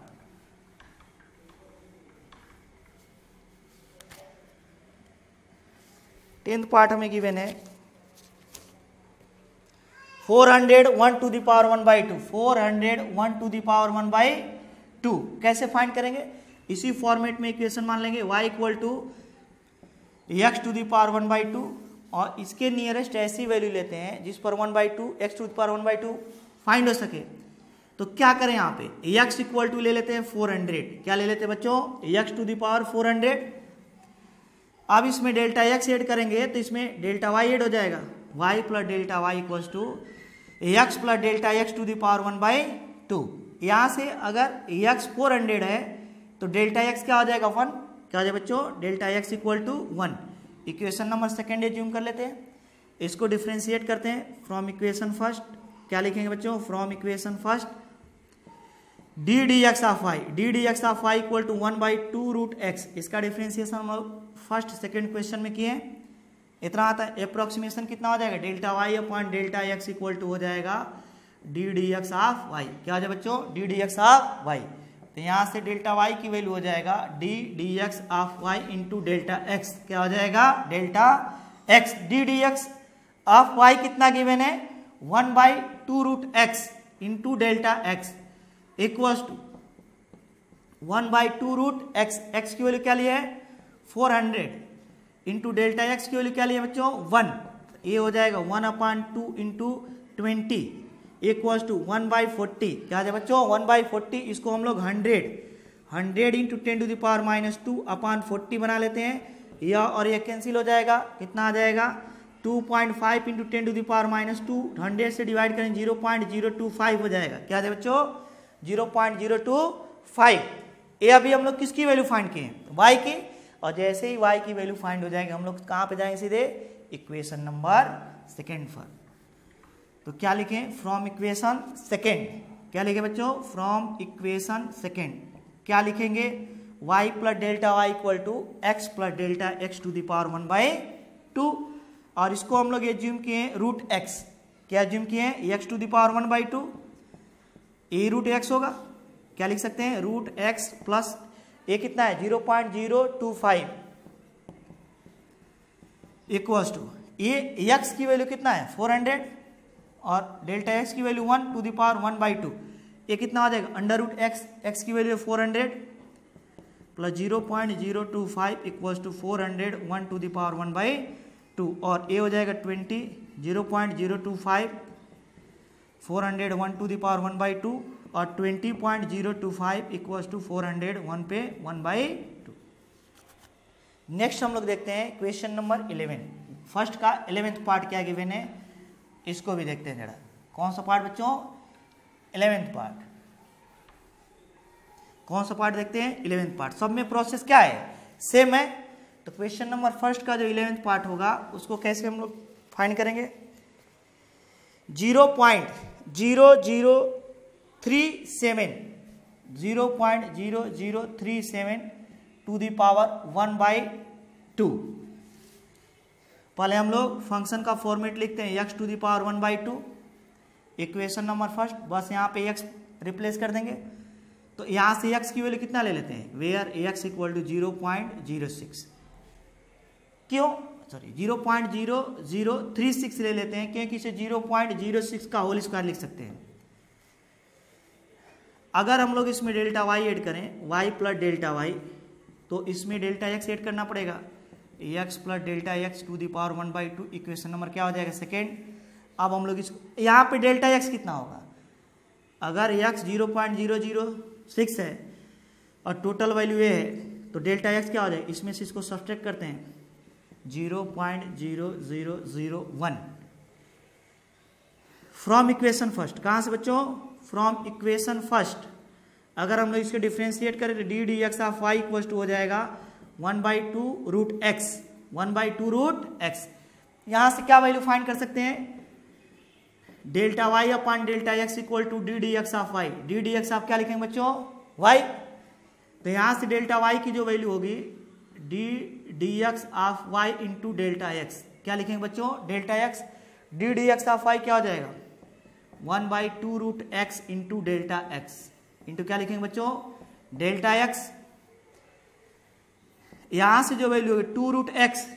टेंथ पार्ट हमें गिवन है 401 to the power 1/2, 401 to the power 1/2। कैसे फाइंड करेंगे, इसी फॉर्मेट में इक्वेशन मान लेंगे y equal to x to the power 1/2 और इसके नियरेस्ट ऐसी वैल्यू लेते हैं जिस पर 1/2 x to the power 1/2 find हो सके। तो क्या करें, यहाँ पे x इक्वल टू ले लेते हैं 400। क्या ले लेते हैं बच्चों, x टू द पावर 400। अब इसमें डेल्टा x ऐड करेंगे तो इसमें डेल्टा y ऐड हो जाएगा, y plus delta y equals to x plus delta x to the power 1/2। यहाँ से अगर x 400 है तो डेल्टा x क्या हो जाएगा 1। क्या हो जाएगा बच्चों, delta x equal to 1। Equation number second assume कर लेते हैं, इसको डिफ्रेंशिएट करते हैं फ्रॉम इक्वेशन फर्स्ट। क्या लिखेंगे बच्चों, from equation first d d x of y, d d x of y equal to 1/2 root x. इसका डिफ्रेंशिएशन हम लोग फर्स्ट सेकेंड क्वेश्चन में किए हैं। इतना आता है, अप्रोक्सीमेशन कितना हो जाएगा, delta y upon delta x equal to हो जाएगा d d x of y. क्या हो जाएगा बच्चों, d d x of y. तो यहाँ से डेल्टा वाई की वैल्यू हो जाएगा d d x of y into delta x. क्या हो जाएगा, delta x. D d x of y कितना गिवन है, 1/2 root x into delta x equals to 1/2 root x. X की वैल्यू क्या लिया है 400 इंटू डेल्टा एक्स की वैल्यू क्या लिया बच्चों 1। ये हो जाएगा 1/2 इंटू 20 इक्वल्स टू 1/40। क्या है बच्चों 1/40। इसको हम लोग 100 into 10 to the power -2 upon 40 बना लेते हैं। यह और यह कैंसिल हो जाएगा, कितना आ जाएगा 2.5 इंटू 10 टू द पावर -2। 100 से डिवाइड करें 0.025 हो जाएगा। क्या है बच्चों 0.025। ये अभी हम लोग किसकी वैल्यू फाइंड किए हैं, y की। और जैसे ही y की वैल्यू फाइंड हो जाएगी हम लोग कहाँ पे जाएंगे, सीधे इक्वेशन नंबर सेकेंड पर। तो क्या लिखें, फ्रॉम इक्वेशन सेकेंड। क्या लिखें बच्चों, फ्रॉम इक्वेशन सेकेंड क्या लिखेंगे, y plus delta y equal to x plus delta x to the power 1/2। और इसको हम लोग एज्यूम किए रूट एक्स। क्या एज्यूम किए हैं, x to the power 1/2। A root x होगा, क्या लिख सकते हैं रूट एक्स प्लस ये कितना है 0.025 इक्वल्स टू ये एक्स की वैल्यू कितना है 400 और डेल्टा एक्स की वैल्यू 1 टू द पावर 1/2। ये कितना हो जाएगा अंडर रूट एक्स, एक्स की value 400 plus 0.025 equals to 400 1 to the power 2 और ए हो जाएगा 20, 0.025, 401 टू द पावर 1/2 और 20.025 इक्वल्स टू 401 पे 1/2। नेक्स्ट हम लोग देखते हैं क्वेश्चन नंबर 11। फर्स्ट का 11th पार्ट क्या गिवन है, इसको भी देखते हैं जरा। कौन सा पार्ट बच्चों? 11th part. कौन सा पार्ट देखते हैं? 11th part. सब में प्रोसेस क्या है? सेम है। तो क्वेश्चन नंबर फर्स्ट का जो 11th पार्ट होगा उसको कैसे हम लोग फाइंड करेंगे? 0.0037 टू द पावर 1/2। पहले हम लोग फंक्शन का फॉर्मेट लिखते हैं, x to the power 1/2। Equation number first, बस यहाँ पे x रिप्लेस कर देंगे। तो यहाँ से x की वैल्यू कितना ले लेते हैं? Where x equal to 0.06। क्यों? सॉरी 0.0036 ले लेते हैं क्योंकि इसे 0.06 का होल स्क्वायर लिख सकते हैं। अगर हम लोग इसमें डेल्टा y ऐड करें, y प्लस डेल्टा y, तो इसमें डेल्टा x ऐड करना पड़ेगा, x plus delta x to the power 1/2। Equation number क्या हो जाएगा? सेकेंड। अब हम लोग इसको यहाँ पे डेल्टा x कितना होगा? अगर x 0.006 है और टोटल वैल्यू ये है तो डेल्टा x क्या हो जाएगा? इसमें से इसको सब्ट्रैक्ट करते हैं, 0.0001 फ्रॉम इक्वेशन फर्स्ट। कहाँ से बच्चों? From equation first. अगर हम लोग इसको डिफ्रेंशिएट करें तो d d x of y equal to हो जाएगा 1/2 रूट एक्स, 1/2 रूट एक्स। यहां से क्या वैल्यू फाइंड कर सकते हैं? Delta y upon delta x equal to d d x of y. D d x of क्या लिखेंगे बच्चों? वाई। तो यहां से डेल्टा वाई की जो वैल्यू होगी d d x of y into delta x, क्या लिखेंगे बच्चों? Delta x. D d x of y क्या हो जाएगा? 1/2 root x into delta x into क्या लिखेंगे बच्चों? Delta x. यहां से जो वैल्यू होगी 2 रूट एक्स,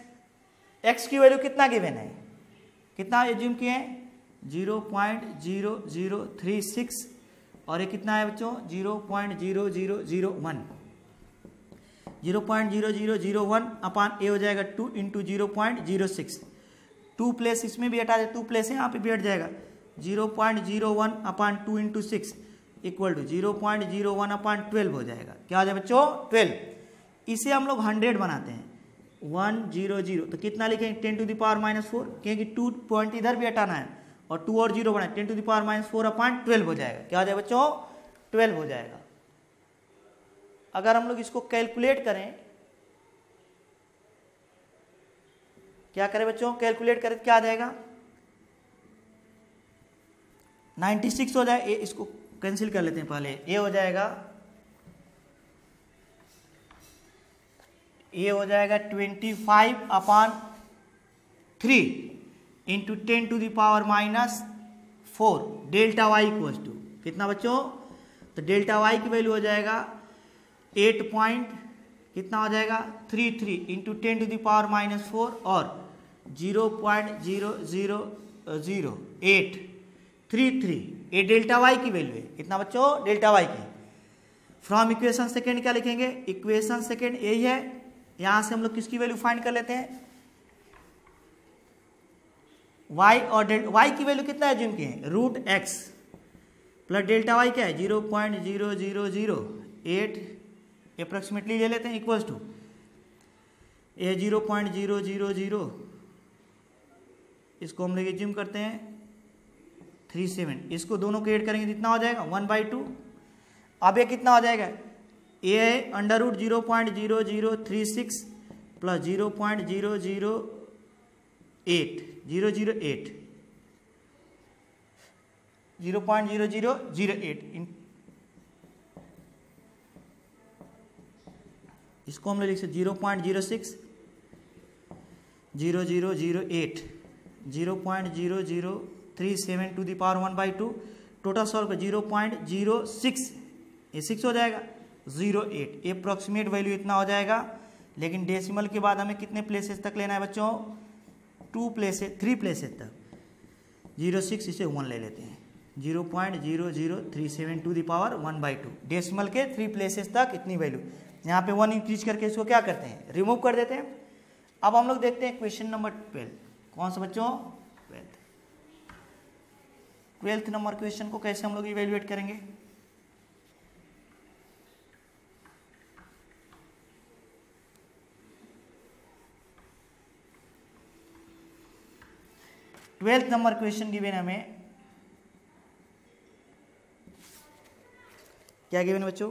एक्स की वैल्यू कितना गिवन है? कितना एज्यूम किए हैं? 0.0036 और ये कितना है बच्चों? 0.0001। 0.0001 अपान ए हो जाएगा 2 इंटू 0.06। 2 प्लेस इसमें भी हटा दे, 2 प्लेस यहाँ पे भी हट जाएगा। 0.01 अपान 2 इंटू 6 इक्वल टू 0.01 अपान 12 हो जाएगा। क्या हो जाएगा बच्चों? 12। इसे हम लोग 100 बनाते हैं, 100। तो कितना लिखेंगे? 10 टू द पावर -4, क्योंकि 2 पॉइंट इधर भी हटाना है और 2 और 0 बनाए, 10 टू द पावर -4 अपान 12 हो जाएगा। क्या हो जाएगा बच्चों? 12 हो जाएगा। अगर हम लोग इसको कैलकुलेट करें, क्या करें बच्चों? कैलकुलेट करें तो क्या आ जाएगा? 96 हो जाए। इसको कैंसिल कर लेते हैं पहले। ये हो जाएगा 25/3 into 10 to the power -4 delta y equal to कितना बच्चों? तो डेल्टा वाई की वैल्यू हो जाएगा 8 पॉइंट कितना हो जाएगा? 33 इंटू 10 टू द पावर -4 और 0.00833। ये डेल्टा वाई की वैल्यू है। कितना बच्चों? डेल्टा वाई की। फ्रॉम इक्वेशन सेकेंड क्या लिखेंगे? इक्वेशन सेकेंड यही है। यहां से हम लोग किसकी वैल्यू फाइंड कर लेते हैं? y और y की वैल्यू कितना एज्यूम किए हैं? Root x plus delta y क्या है? 0.0008 अप्रोक्सीमेटली ले लेते हैं इक्वल्स टू ये 0.000, इसको हम लोग एज्यूम करते हैं 37। इसको दोनों को ऐड करेंगे कितना हो जाएगा? 1/2। अब ये कितना हो जाएगा? ये है अंडर रूट 0.0036 प्लस 0.0008 इसको हम लोग लिख सकते 0.06 0008 0.0037 to the power 1/2। Total solve कर 0.06, ये 6 हो जाएगा, 08। अप्रॉक्सीमेट वैल्यू इतना हो जाएगा। लेकिन डेसिमल के बाद हमें कितने प्लेसेस तक लेना है बच्चों? 3 प्लेसेस तक। 06 इसे 1 ले लेते हैं, 0.0037 टू द पावर 1/2। डेसिमल के 3 प्लेसेस तक इतनी वैल्यू। यहाँ पे 1 इंक्रीज करके इसको क्या करते हैं? रिमूव कर देते हैं। अब हम लोग देखते हैं क्वेश्चन नंबर 12। कौन सा बच्चों? 12th नंबर क्वेश्चन को कैसे हम लोग इवेल्युएट करेंगे? ट्वेल्थ नंबर क्वेश्चन गिवन हमें, क्या गिवन बच्चों?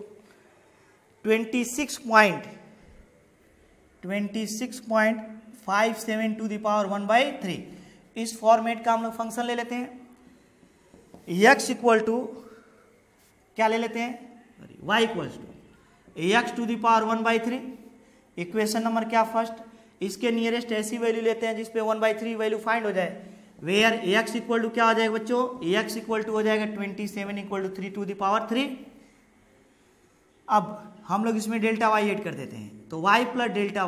26.57 टू द पावर 1/3। इस फॉर्मेट का हम लोग फंक्शन ले लेते हैं। x इक्वल टू क्या ले लेते हैं? y equal to x to the power 1/3। Equation number क्या फर्स्ट, इसके नियरेस्ट ऐसी वैल्यू लेते हैं जिसपे 1/3 वैल्यू फाइंड हो जाए। वेयर x इक्वल टू क्या हो जाएगा बच्चों? x इक्वल टू हो जाएगा 27 equal to 3 to the power 3। अब हम लोग इसमें डेल्टा y ऐड कर देते हैं, तो y प्लस डेल्टा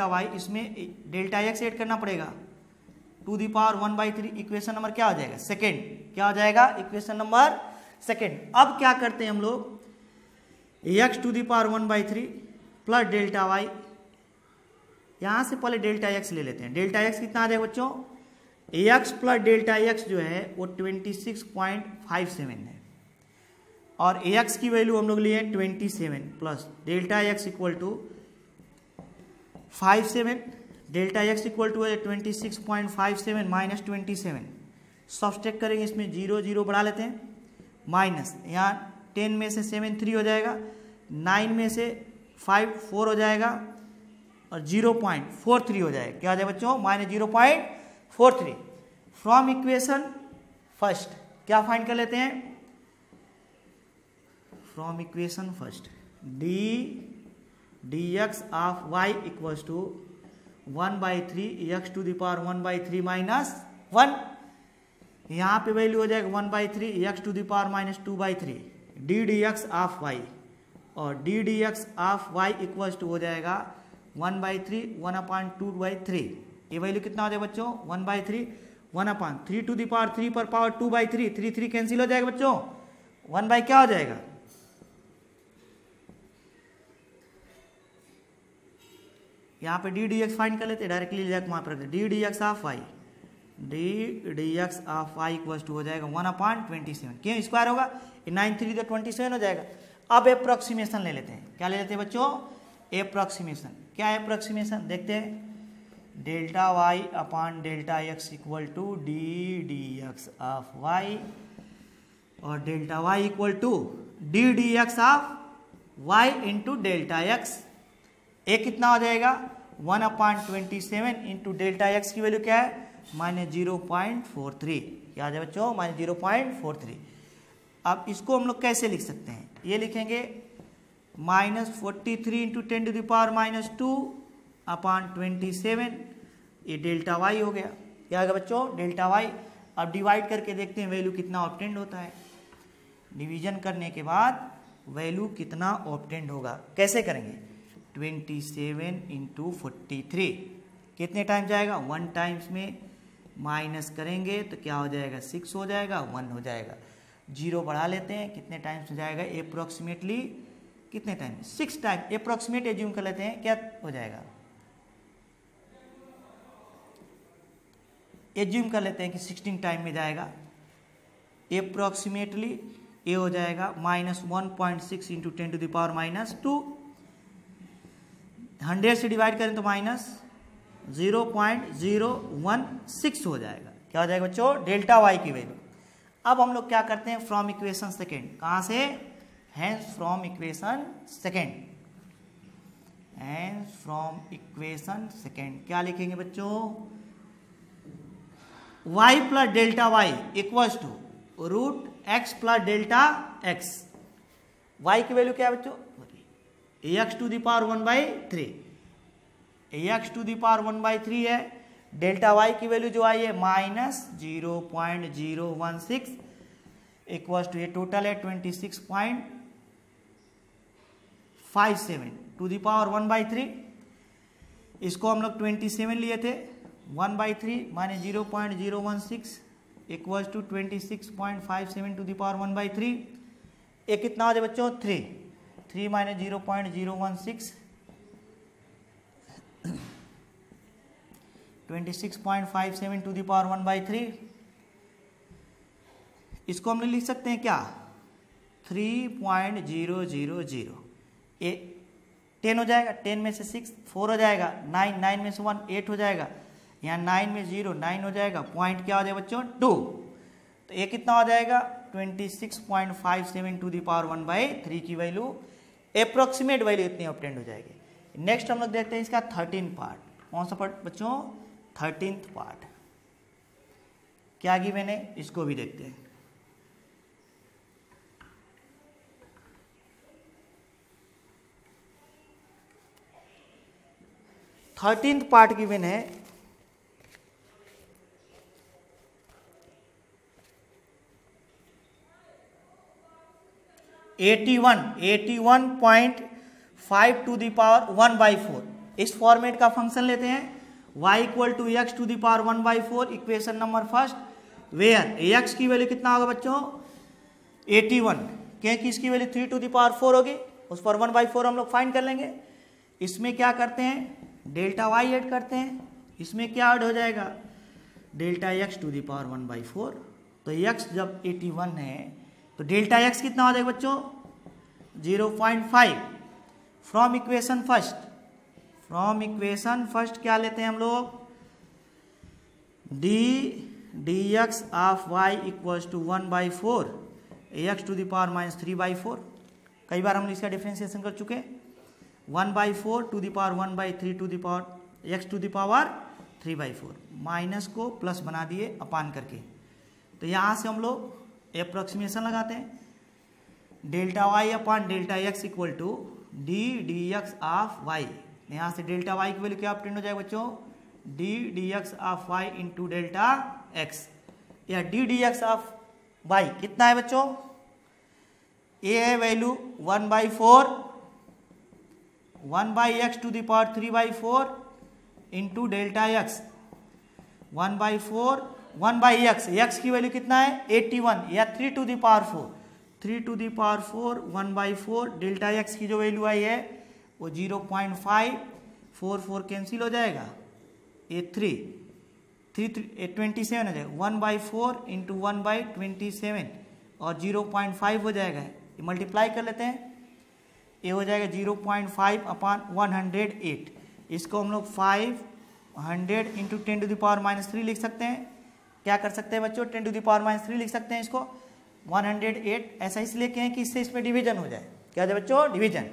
y इसमें डेल्टा x ऐड करना पड़ेगा to the power 1/3। Equation number क्या हो जाएगा? सेकेंड। क्या हो जाएगा? Equation number second. अब क्या करते हैं हम लोग? x to the power 1/3 plus delta y, यहां से पहले डेल्टा x ले लेते हैं। डेल्टा x कितना आ जाएगा बच्चों? x प्लस डेल्टा x जो है वो 26.57 है, और ax की वैल्यू हम लोग लिए 27 plus delta x equal to 57। Delta x equal to है 26.57 माइनस 27। सब्सट्रैक्ट करेंगे, इसमें 0 0 बढ़ा लेते हैं, माइनस यहाँ 10 में से 7 3 हो जाएगा, 9 में से 5 4 हो जाएगा, और 0.43 हो जाएगा। क्या हो जाएगा बच्चों? माइनस 0.43। फ्रॉम इक्वेशन फर्स्ट क्या फाइंड कर लेते हैं? From equation first dx of y equals to 1/3 x to the power 1/3 minus 1। यहाँ पे वैल्यू हो जाएगा 1/3 x to the power minus 2/3 ddx of y, और ddx of y equals to हो जाएगा 1/3 1/2/3। ये वैल्यू कितना हो जाएगा बच्चों? 1/3 1/3 टू द पावर 3 पर पावर 2/3, 3 3 कैंसिल हो जाएगा बच्चों, 1 बाई क्या हो जाएगा? यहाँ पे डी डी एक्स फाइंड कर लेते हैं, डायरेक्टली वहाँ पर रखते d d x of y, d d x of y equal to हो जाएगा 1/27। क्यों स्क्वायर होगा? 9 3 तो 27 हो जाएगा। अब अप्रोक्सीमेशन ले लेते हैं। क्या ले लेते हैं बच्चों? अप्रोक्सीमेशन। क्या है अप्रोक्सीमेशन? देखते हैं। Delta y upon delta x equal to d d x of y, और delta y equal to d d x of y into delta x. ए कितना हो जाएगा? 1/27 इंटू डेल्टा एक्स की वैल्यू क्या है? माइनस 0.43। क्या आ जाए बच्चों? माइनस 0.43। अब इसको हम लोग कैसे लिख सकते हैं? ये लिखेंगे -43 इंटू 10 टू द पावर -2/27। ये डेल्टा वाई हो गया। क्या होगा बच्चों? Delta Y. अब डिवाइड करके देखते हैं वैल्यू कितना ऑब्टेंड होता है। डिवीजन करने के बाद वैल्यू कितना ऑब्टेंड होगा, कैसे करेंगे? 27 इंटू 43 कितने टाइम जाएगा? 1 टाइम्स में माइनस करेंगे तो क्या हो जाएगा? 6 हो जाएगा, 1 हो जाएगा। 0 बढ़ा लेते हैं, कितने टाइम्स हो जाएगा? अप्रोक्सीमेटली कितने टाइम? 6 टाइम। अप्रोक्सीमेट एज्यूम कर लेते हैं, क्या हो जाएगा? एज्यूम कर लेते हैं कि 16 टाइम में जाएगा। अप्रोक्सीमेटली ये हो जाएगा -1.6 इंटू 10 टू द पावर -2। 100 से डिवाइड करें तो -0.016 हो जाएगा। क्या हो जाएगा बच्चों? डेल्टा वाई की वैल्यू। अब हम लोग क्या करते हैं? From equation second. कहाँ से? Hence from equation second. Hence from equation second क्या लिखेंगे बच्चों? y plus delta y equals to √x plus delta x। y की वैल्यू क्या है बच्चों? x to the power 1/3। x to the power 1/3 है। डेल्टा y की वैल्यू जो आई है -0.016 इक्वल्स टू, ये टोटल है 26.57 टू द पावर 1/3। इसको हम लोग 27 लिए थे। 1/3 minus 0.016 equals to 26.57 to the power 1/3। ये कितना हो जाए बच्चों? 3 माइनस 0.016 26.57 टू द पावर 1/3। इसको हम लिख सकते हैं क्या 3.000। ये 10 हो जाएगा, 10 में से 6 4 हो जाएगा, 9 में से 1 8 हो जाएगा, यहाँ 9 में 0 9 हो जाएगा, पॉइंट क्या हो जाएगा बच्चों 2। तो ये कितना हो जाएगा 26.57 टू द पावर 1/3 की वैल्यू, अप्रोक्सीमेट वैल्यू इतनी ऑब्टेंड हो जाएगी। नेक्स्ट हम लोग देखते हैं इसका 13 पार्ट। कौन सा पार्ट बच्चों 13th पार्ट क्या गिवन है, इसको भी देखते हैं। थर्टींथ पार्ट गिवन है 81.5 टू द पावर 1/4। इस फॉर्मेट का फंक्शन लेते हैं y equal to x to the power 1/4, equation number first, where x की वैल्यू कितना होगा बच्चों 81, क्योंकि इसकी वैल्यू 3 टू द पावर 4 होगी, उस पर 1/4 हम लोग फाइंड कर लेंगे। इसमें क्या करते हैं डेल्टा y ऐड करते हैं, इसमें क्या ऐड हो जाएगा delta x to the power 1/4। तो x जब 81 है तो डेल्टा x कितना हो जाएगा बच्चों 0.5। फ्रॉम इक्वेशन फर्स्ट क्या लेते हैं हम लोग dx of y equals to 1/4 x to the power -3/4। कई बार हम इसका डिफरेंशिएशन कर चुके, 1/4 to the power 1/3 to the power x to the power 3/4, minus को प्लस बना दिए अपान करके। तो यहाँ से हम लोग अप्रोक्सीमेशन लगाते हैं, delta y upon delta x equal to dx of y। यहाँ से डेल्टा y की वैल्यू क्या ऑब्टेन हो जाएगा बच्चों dx of y into delta x, या dx ऑफ y कितना है बच्चों, ये है value 1/x to the power 3/4 into delta x, 1/4 1/x, x की वैल्यू कितना है 81, या 3 to the power 4, 3 to the power 4 1/4, delta x की जो वैल्यू आई है वो 0.5, 4 कैंसिल हो जाएगा, ये 27 हो जाएगा, 1/4 इंटू 1/27 और 0.5 हो जाएगा, ये मल्टीप्लाई कर लेते हैं, ये हो जाएगा 0.5 अपान 108। इसको हम लोग 500 इंटू 10 टू द पावर -3 लिख सकते हैं। क्या कर सकते हैं बच्चों 10 टू द पावर -3 लिख सकते हैं इसको 108, ऐसा इसलिए कहें कि इससे इसमें डिवीजन हो जाए, क्या हो जाए बच्चों डिवीजन।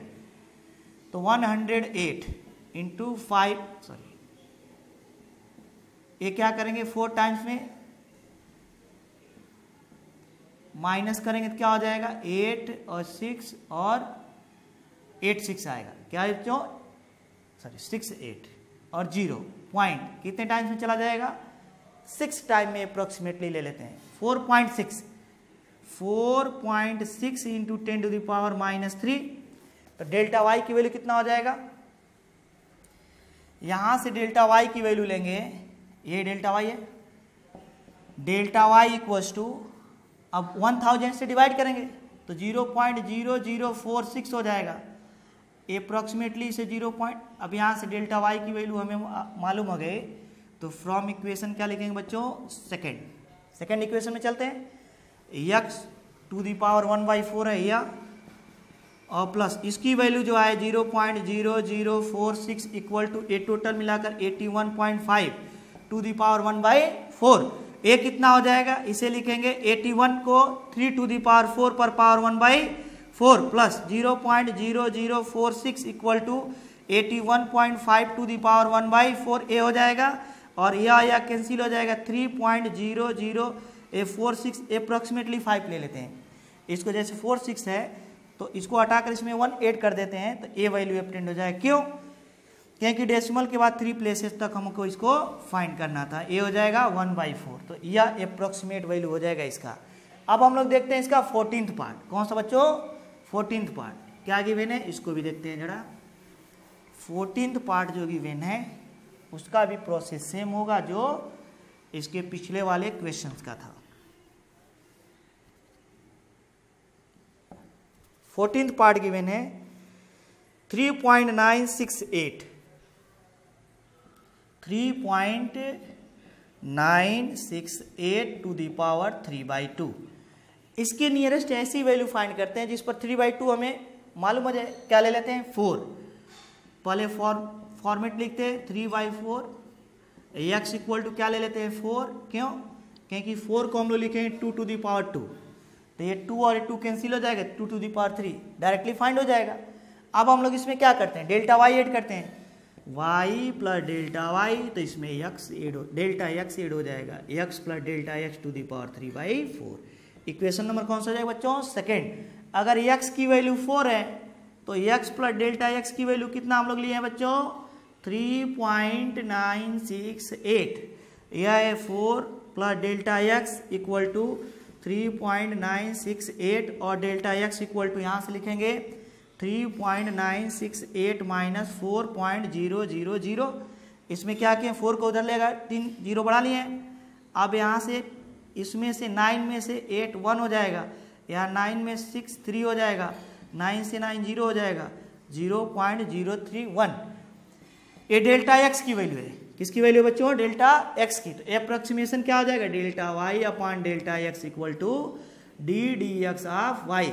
तो 108 इंटू 5, सॉरी ये क्या करेंगे 4 टाइम्स में माइनस करेंगे तो क्या हो जाएगा 8 और 6 और 8 6 आएगा, क्या है बच्चों सॉरी 6 8 और 0 पॉइंट कितने टाइम्स में चला जाएगा 6 टाइम में अप्रोक्सीमेटली ले लेते हैं 4.6 इंटू 10 टू द पावर -3। तो डेल्टा y की वैल्यू कितना हो जाएगा, यहां से डेल्टा y की वैल्यू लेंगे, ये डेल्टा y है, डेल्टा y इक्वल्स टू अब 1000 से डिवाइड करेंगे तो 0.0046 हो जाएगा, अप्रोक्सीमेटली से 0. अब यहाँ से डेल्टा y की वैल्यू हमें मालूम हो गई, तो फ्रॉम इक्वेशन क्या लिखेंगे बच्चों सेकेंड इक्वेशन में चलते हैं, x टू द पावर 1/4 है यह, और प्लस इसकी वैल्यू जो है 0.0046 इक्वल टू ए टोटल मिलाकर 81.5 टू द पावर 1/4। ए कितना हो जाएगा, इसे लिखेंगे 81 को 3 टू द पावर 4 पर power 1/4 plus 0.0046 equal to 81.5 to the power 1/4, ए हो जाएगा, और यह कैंसिल हो जाएगा 3.0046 अप्रोक्सीमेटली 5 ले लेते हैं, इसको जैसे 46 है तो इसको हटाकर इसमें 1 ऐड कर देते हैं तो ए वैल्यू ऑब्टेन हो जाएगा, क्यों क्योंकि डेसिमल के बाद 3 प्लेसेस तक हमको इसको फाइंड करना था, ए हो जाएगा 1/4, तो यह अप्रोक्सीमेट वैल्यू हो जाएगा इसका। अब हम लोग देखते हैं इसका 14th पार्ट, कौन सा बच्चों 14th पार्ट क्या गिवन है, इसको भी देखते हैं जरा। 14th पार्ट जो गिवन है उसका भी प्रोसेस सेम होगा जो इसके पिछले वाले क्वेश्चंस का था। 14th पार्ट गिवन है 3.968 3.968 टू द पावर 3/2। इसके नियरेस्ट ऐसी वैल्यू फाइंड करते हैं जिस पर 3/2 हमें मालूम हो जाए। क्या ले लेते हैं 4, पहले फॉर्मेट लिखते हैं 3/4 x इक्वल टू क्या ले लेते हैं 4। क्यों? क्योंकि 4 को हम लोग लिखेंगे 2 टू द पावर 2, तो ये 2 और 2 कैंसिल हो जाएगा, 2 to the power 3 directly find हो जाएगा। अब हम लोग इसमें क्या करते हैं, डेल्टा y ऐड करते हैं, y प्लस डेल्टा y, तो इसमें डेल्टा x ऐड हो जाएगा, x plus delta x to the power 3/4। Equation number कौन सा हो जाएगा बच्चों, सेकेंड। अगर x की वैल्यू 4 है तो x प्लस डेल्टा x की वैल्यू कितना हम लोग लिए हैं बच्चों 3.968। यह है 4 plus delta x equal to 3.968 और डेल्टा x इक्वल टू यहाँ से लिखेंगे 3.968 माइनस 4.000। इसमें क्या किए 4 को उधर लेगा, 3 0 बढ़ा लिए हैं। अब यहाँ से इसमें से 9 में से 8 1 हो जाएगा, यहाँ 9 में 6 3 हो जाएगा, 9 से 9 0 हो जाएगा, 0.031। ये डेल्टा x की वैल्यू है। किसकी वैल्यू बच्चों, डेल्टा x की। तो अप्रोक्सीमेशन क्या हो जाएगा, delta y upon delta x equal to d d x of y,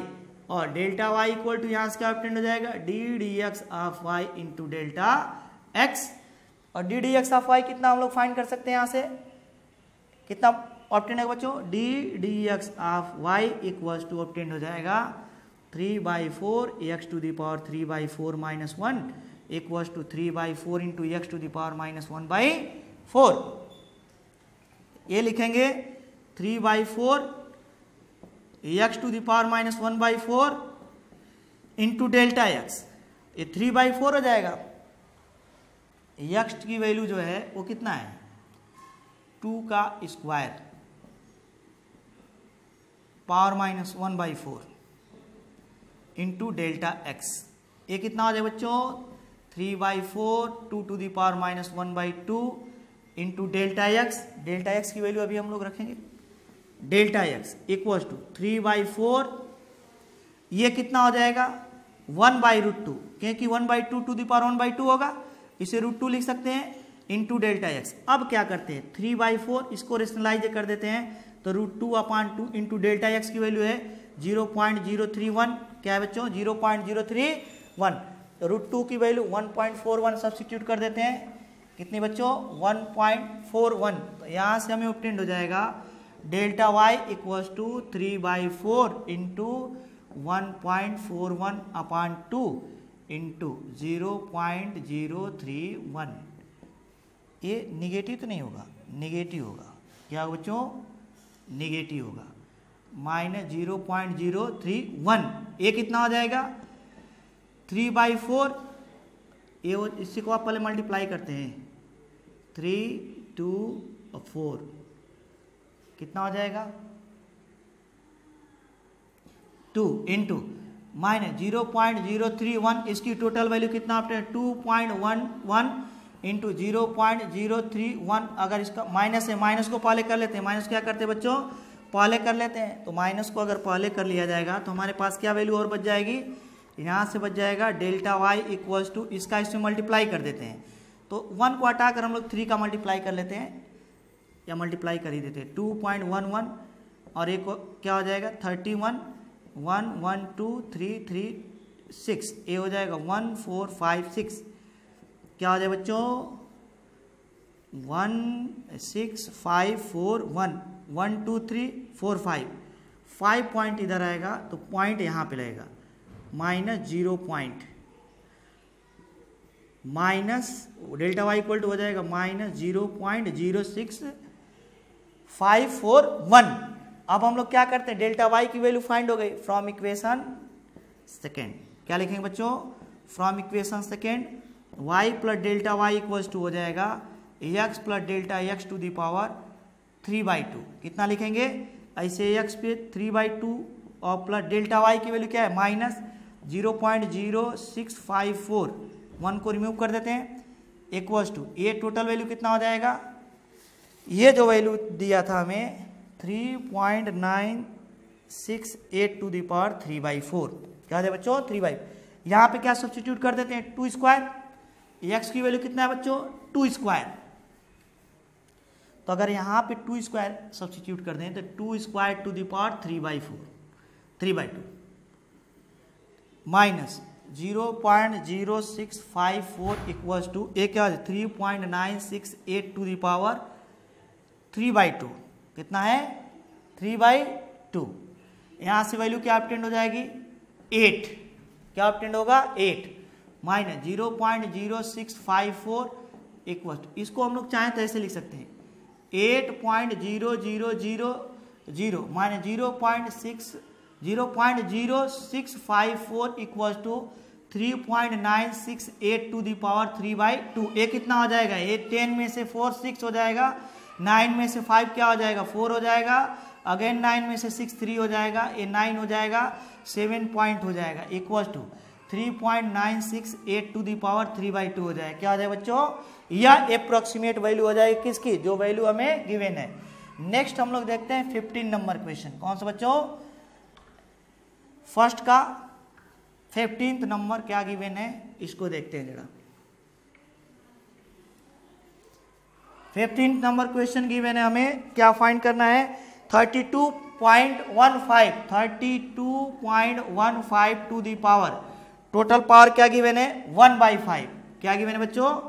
और डेल्टा y इक्वल टू यहाँ से क्या ऑब्टेन हो जाएगा d d x of y into delta x। और d d x of y कितना हम लोग फाइंड कर सकते हैं, यहाँ से कितना ऑब्टेन है बच्चों, d d x of y equal to obtain हो जाएगा 3/4 x to the power 3/4 minus 1 equals to 3/4 into x to the power minus 1/4। ये लिखेंगे 3/4 x to the power minus 1/4 into delta x, ये 3/4 हो जाएगा। एक्स की वैल्यू जो है वो कितना है 2 का square power minus 1/4 into delta x. ये कितना हो जाए बच्चों 3/4 2 to the power minus 1/2 into delta x. Delta x की वैल्यू अभी हम लोग रखेंगे, डेल्टा एक्स इक्वल्स टू 3/4, ये कितना हो जाएगा 1/√2, क्योंकि 1/2 टू द पावर 1/2 होगा, इसे √2 लिख सकते हैं इंटू डेल्टा एक्स। अब क्या करते हैं 3/4 इसको रेशनलाइज कर देते हैं, तो √2/2 इंटू डेल्टा एक्स की वैल्यू है 0.031। क्या है बच्चों 0.031। √2 की वैल्यू 1.41 सब्स्टिट्यूट कर देते हैं, कितनी बच्चों 1.41। तो यहाँ से हमें ऑब्टेन हो जाएगा delta y equals to 3/4 into 1.41/2 into 0.031। ये निगेटिव तो नहीं होगा, निगेटिव होगा। क्या बच्चों निगेटिव होगा, माइनस 0.031। ये कितना हो जाएगा 3/4, ये इसी को आप पहले मल्टीप्लाई करते हैं 3 2 4, कितना हो जाएगा 2 इंटू माइनस 0.031। इसकी टोटल वैल्यू कितना आपने 2.11 इंटू 0.031। अगर इसका माइनस है, माइनस को पहले कर लेते हैं, माइनस क्या करते हैं बच्चों पहले कर लेते हैं। तो माइनस को अगर पहले कर लिया जाएगा तो हमारे पास क्या वैल्यू और बच जाएगी, यहाँ से बच जाएगा डेल्टा y इक्वल्स टू इसका इसमें मल्टीप्लाई कर देते हैं, तो 1 को हटाकर हम लोग 3 का मल्टीप्लाई कर लेते हैं, या मल्टीप्लाई कर ही देते हैं 2.11, और एक क्या हो जाएगा 31 1 1 2 3 3 6, ये हो जाएगा 1 4 5 6। क्या हो जाए बच्चों 1 6 5 4 1 1 2 3 4 5 पॉइंट इधर आएगा, तो पॉइंट यहाँ पे लगेगा minus 0 point, minus delta y equal to हो जाएगा माइनस 0.06541। अब हम लोग क्या करते हैं डेल्टा y की वैल्यू फाइंड हो गई फ्रॉम इक्वेशन सेकेंड। क्या लिखेंगे बच्चों from equation second, y plus delta y equals to हो जाएगा x plus delta x to the power 3/2। कितना लिखेंगे ऐसे x पे 3/2 और प्लस डेल्टा y की वैल्यू क्या है माइनस 0.0654, 1 को रिमूव कर देते हैं इक्वल्स टू ये टोटल वैल्यू कितना हो जाएगा, ये जो वैल्यू दिया था हमें 3.968 टू द पावर 3/4। क्या है बच्चों 3/4। यहाँ पे क्या सब्स्टिट्यूट कर देते हैं 2 स्क्वायर, एक्स की वैल्यू कितना है बच्चों 2 स्क्वायर, तो अगर यहाँ पे 2 स्क्वायर सब्स्टिट्यूट कर दें तो 2 square to the power 3/2 minus 0.0654 equals to एक क्या 3.968 टू द पावर 3/2 कितना है 3/2। यहाँ से वैल्यू क्या ऑब्टेंड हो जाएगी 8, क्या ऑब्टेंड होगा 8 माइनस 0.0654 इक्वल टू, इसको हम लोग चाहें तो ऐसे लिख सकते हैं 8.0000 minus 0.0654 equal to 3.968 to the power 3/2। ये कितना हो जाएगा, ये 10 में से 4 6 हो जाएगा, 9 में से 5 क्या हो जाएगा 4 हो जाएगा, अगेन 9 में से 6 3 हो जाएगा, ये 9 हो जाएगा, 7 पॉइंट हो जाएगा equal to 3.968 to the power 3/2 हो जाएगा। क्या हो जाएगा बच्चों, यह अप्रोक्सीमेट वैल्यू हो जाएगी किसकी, जो वैल्यू हमें गिवन है। नेक्स्ट हम लोग देखते हैं 15 नंबर क्वेश्चन, कौन सा बच्चों, फर्स्ट का 15th नंबर क्या गिवन है इसको देखते हैं जरा। 15th नंबर क्वेश्चन गिवन है, हमें क्या फाइंड करना है 32.15 to the power, total power क्या गिवन है 1/5, क्या गिवन है बच्चों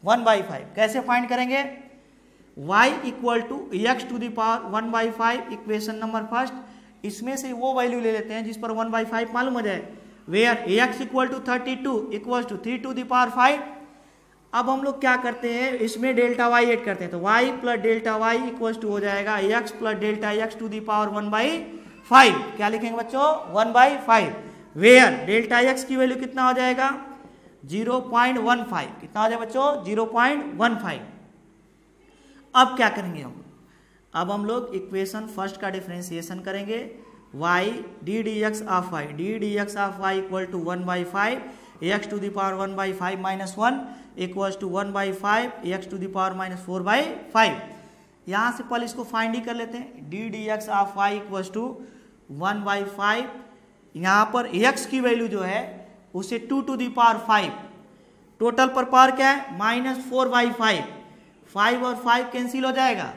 1/5। कैसे फाइंड करेंगे, y equal to x to the power 1/5 equation number first, इसमें से वो वैल्यू ले लेते हैं जिस पर 1/5 मालूम हो जाए, where x equal to 32 equal to 3 to the power 5। अब हम लोग क्या करते हैं, इसमें डेल्टा y ऐड करते हैं, तो y plus delta y equal to हो जाएगा x plus delta x to the power 1/5। क्या लिखेंगे बच्चों 1/5, वेयर डेल्टा x की वैल्यू कितना हो जाएगा 0.15, कितना हो जाएगा बच्चों 0.15। अब क्या करेंगे अब हम लोग इक्वेशन फर्स्ट का डिफरेंशिएशन करेंगे, y d d x of y equal to 1/5 x to the power 1/5 minus 1 equals to 1/5 x to the power minus 4/5। यहाँ से पहले इसको फाइंड ही कर लेते हैं, d d x of y equals to 1/5, यहाँ पर x की वैल्यू जो है उसे 2 टू द पावर 5, टोटल पर पावर क्या है -4/5, 5 और 5 कैंसिल हो जाएगा,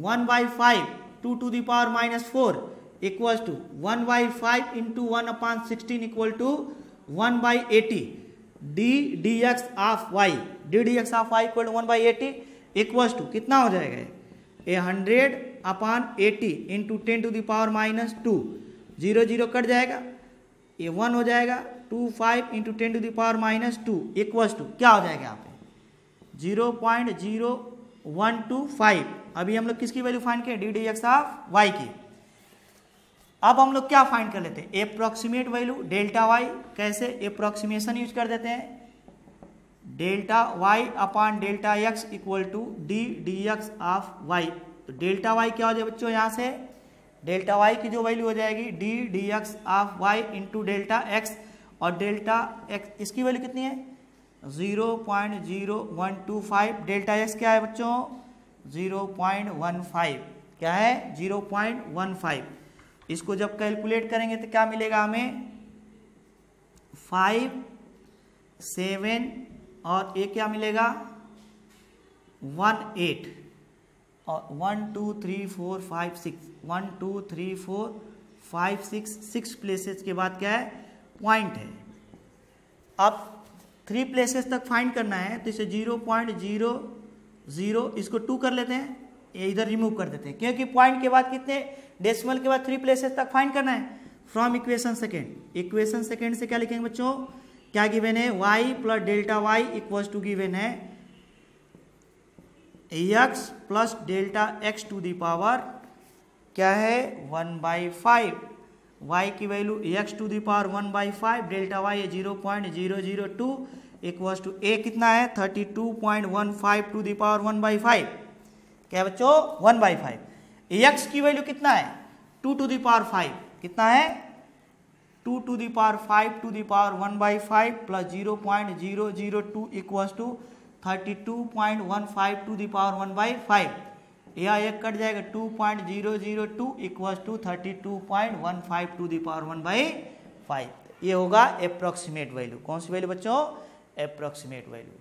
1/5 2 to the power -4 equals to 1/5 into 1/16 equal to 1/80 d d x of y equal to 1/80 equals to कितना हो जाएगा, 100/80 into 10 to the power -2, 0 0 cut जाएगा, ये 1 हो जाएगा, 25 into 10 to the power -2 equals to क्या हो जाएगा यहाँ पे 0.0125। अभी हम लोग किसकी वैल्यू फाइंड करें, d d x of y की। अब हम लोग क्या फाइंड कर लेते हैं, अप्रोक्सीमेट वैल्यू डेल्टा वाई, कैसे अप्रोक्सीमेशन यूज कर देते हैं, delta y upon delta x equal to d d x of y. तो डेल्टा वाई क्या हो जाए बच्चों, यहाँ से डेल्टा वाई की जो वैल्यू हो जाएगी d d x of y into delta x, और डेल्टा एक्स इसकी वैल्यू कितनी है 0.0125, डेल्टा एक्स क्या है बच्चों 0.15, क्या है 0.15। इसको जब कैलकुलेट करेंगे तो क्या मिलेगा हमें 5 7 और ये क्या मिलेगा 1 8 और 1 2 3 4 5 6 1 2 3 4 5 6 प्लेसेस के बाद क्या है पॉइंट है। अब 3 प्लेसेस तक फाइंड करना है तो इसे 0.00 इसको 2 कर लेते हैं, ये इधर रिमूव कर देते हैं क्योंकि पॉइंट के बाद कितने डेसिमल के बाद 3 प्लेसेस तक फाइंड करना है। फ्रॉम इक्वेशन सेकेंड से क्या लिखेंगे बच्चों, क्या गिवन है y plus delta y equals to given है x plus delta x to the power क्या है 1/5, y की value x to the power 1/5, delta y है 0.002 इक्वल्स टू a कितना है 32.15 टू दी पावर 1/5, क्या बच्चों 1/5। x की वैल्यू कितना है 2 टू दी पावर 5, कितना है 2 to the power 5 to the power 1/5 plus 0.002 equals to 32.15 to the power 1/5, यह एक कट जाएगा 2.002 equals to 32.15 to the power 1/5। ये होगा अप्रोक्सीमेट वैल्यू, कौन सी वैल्यू बच्चों अप्रोक्सीमेट वैल्यू।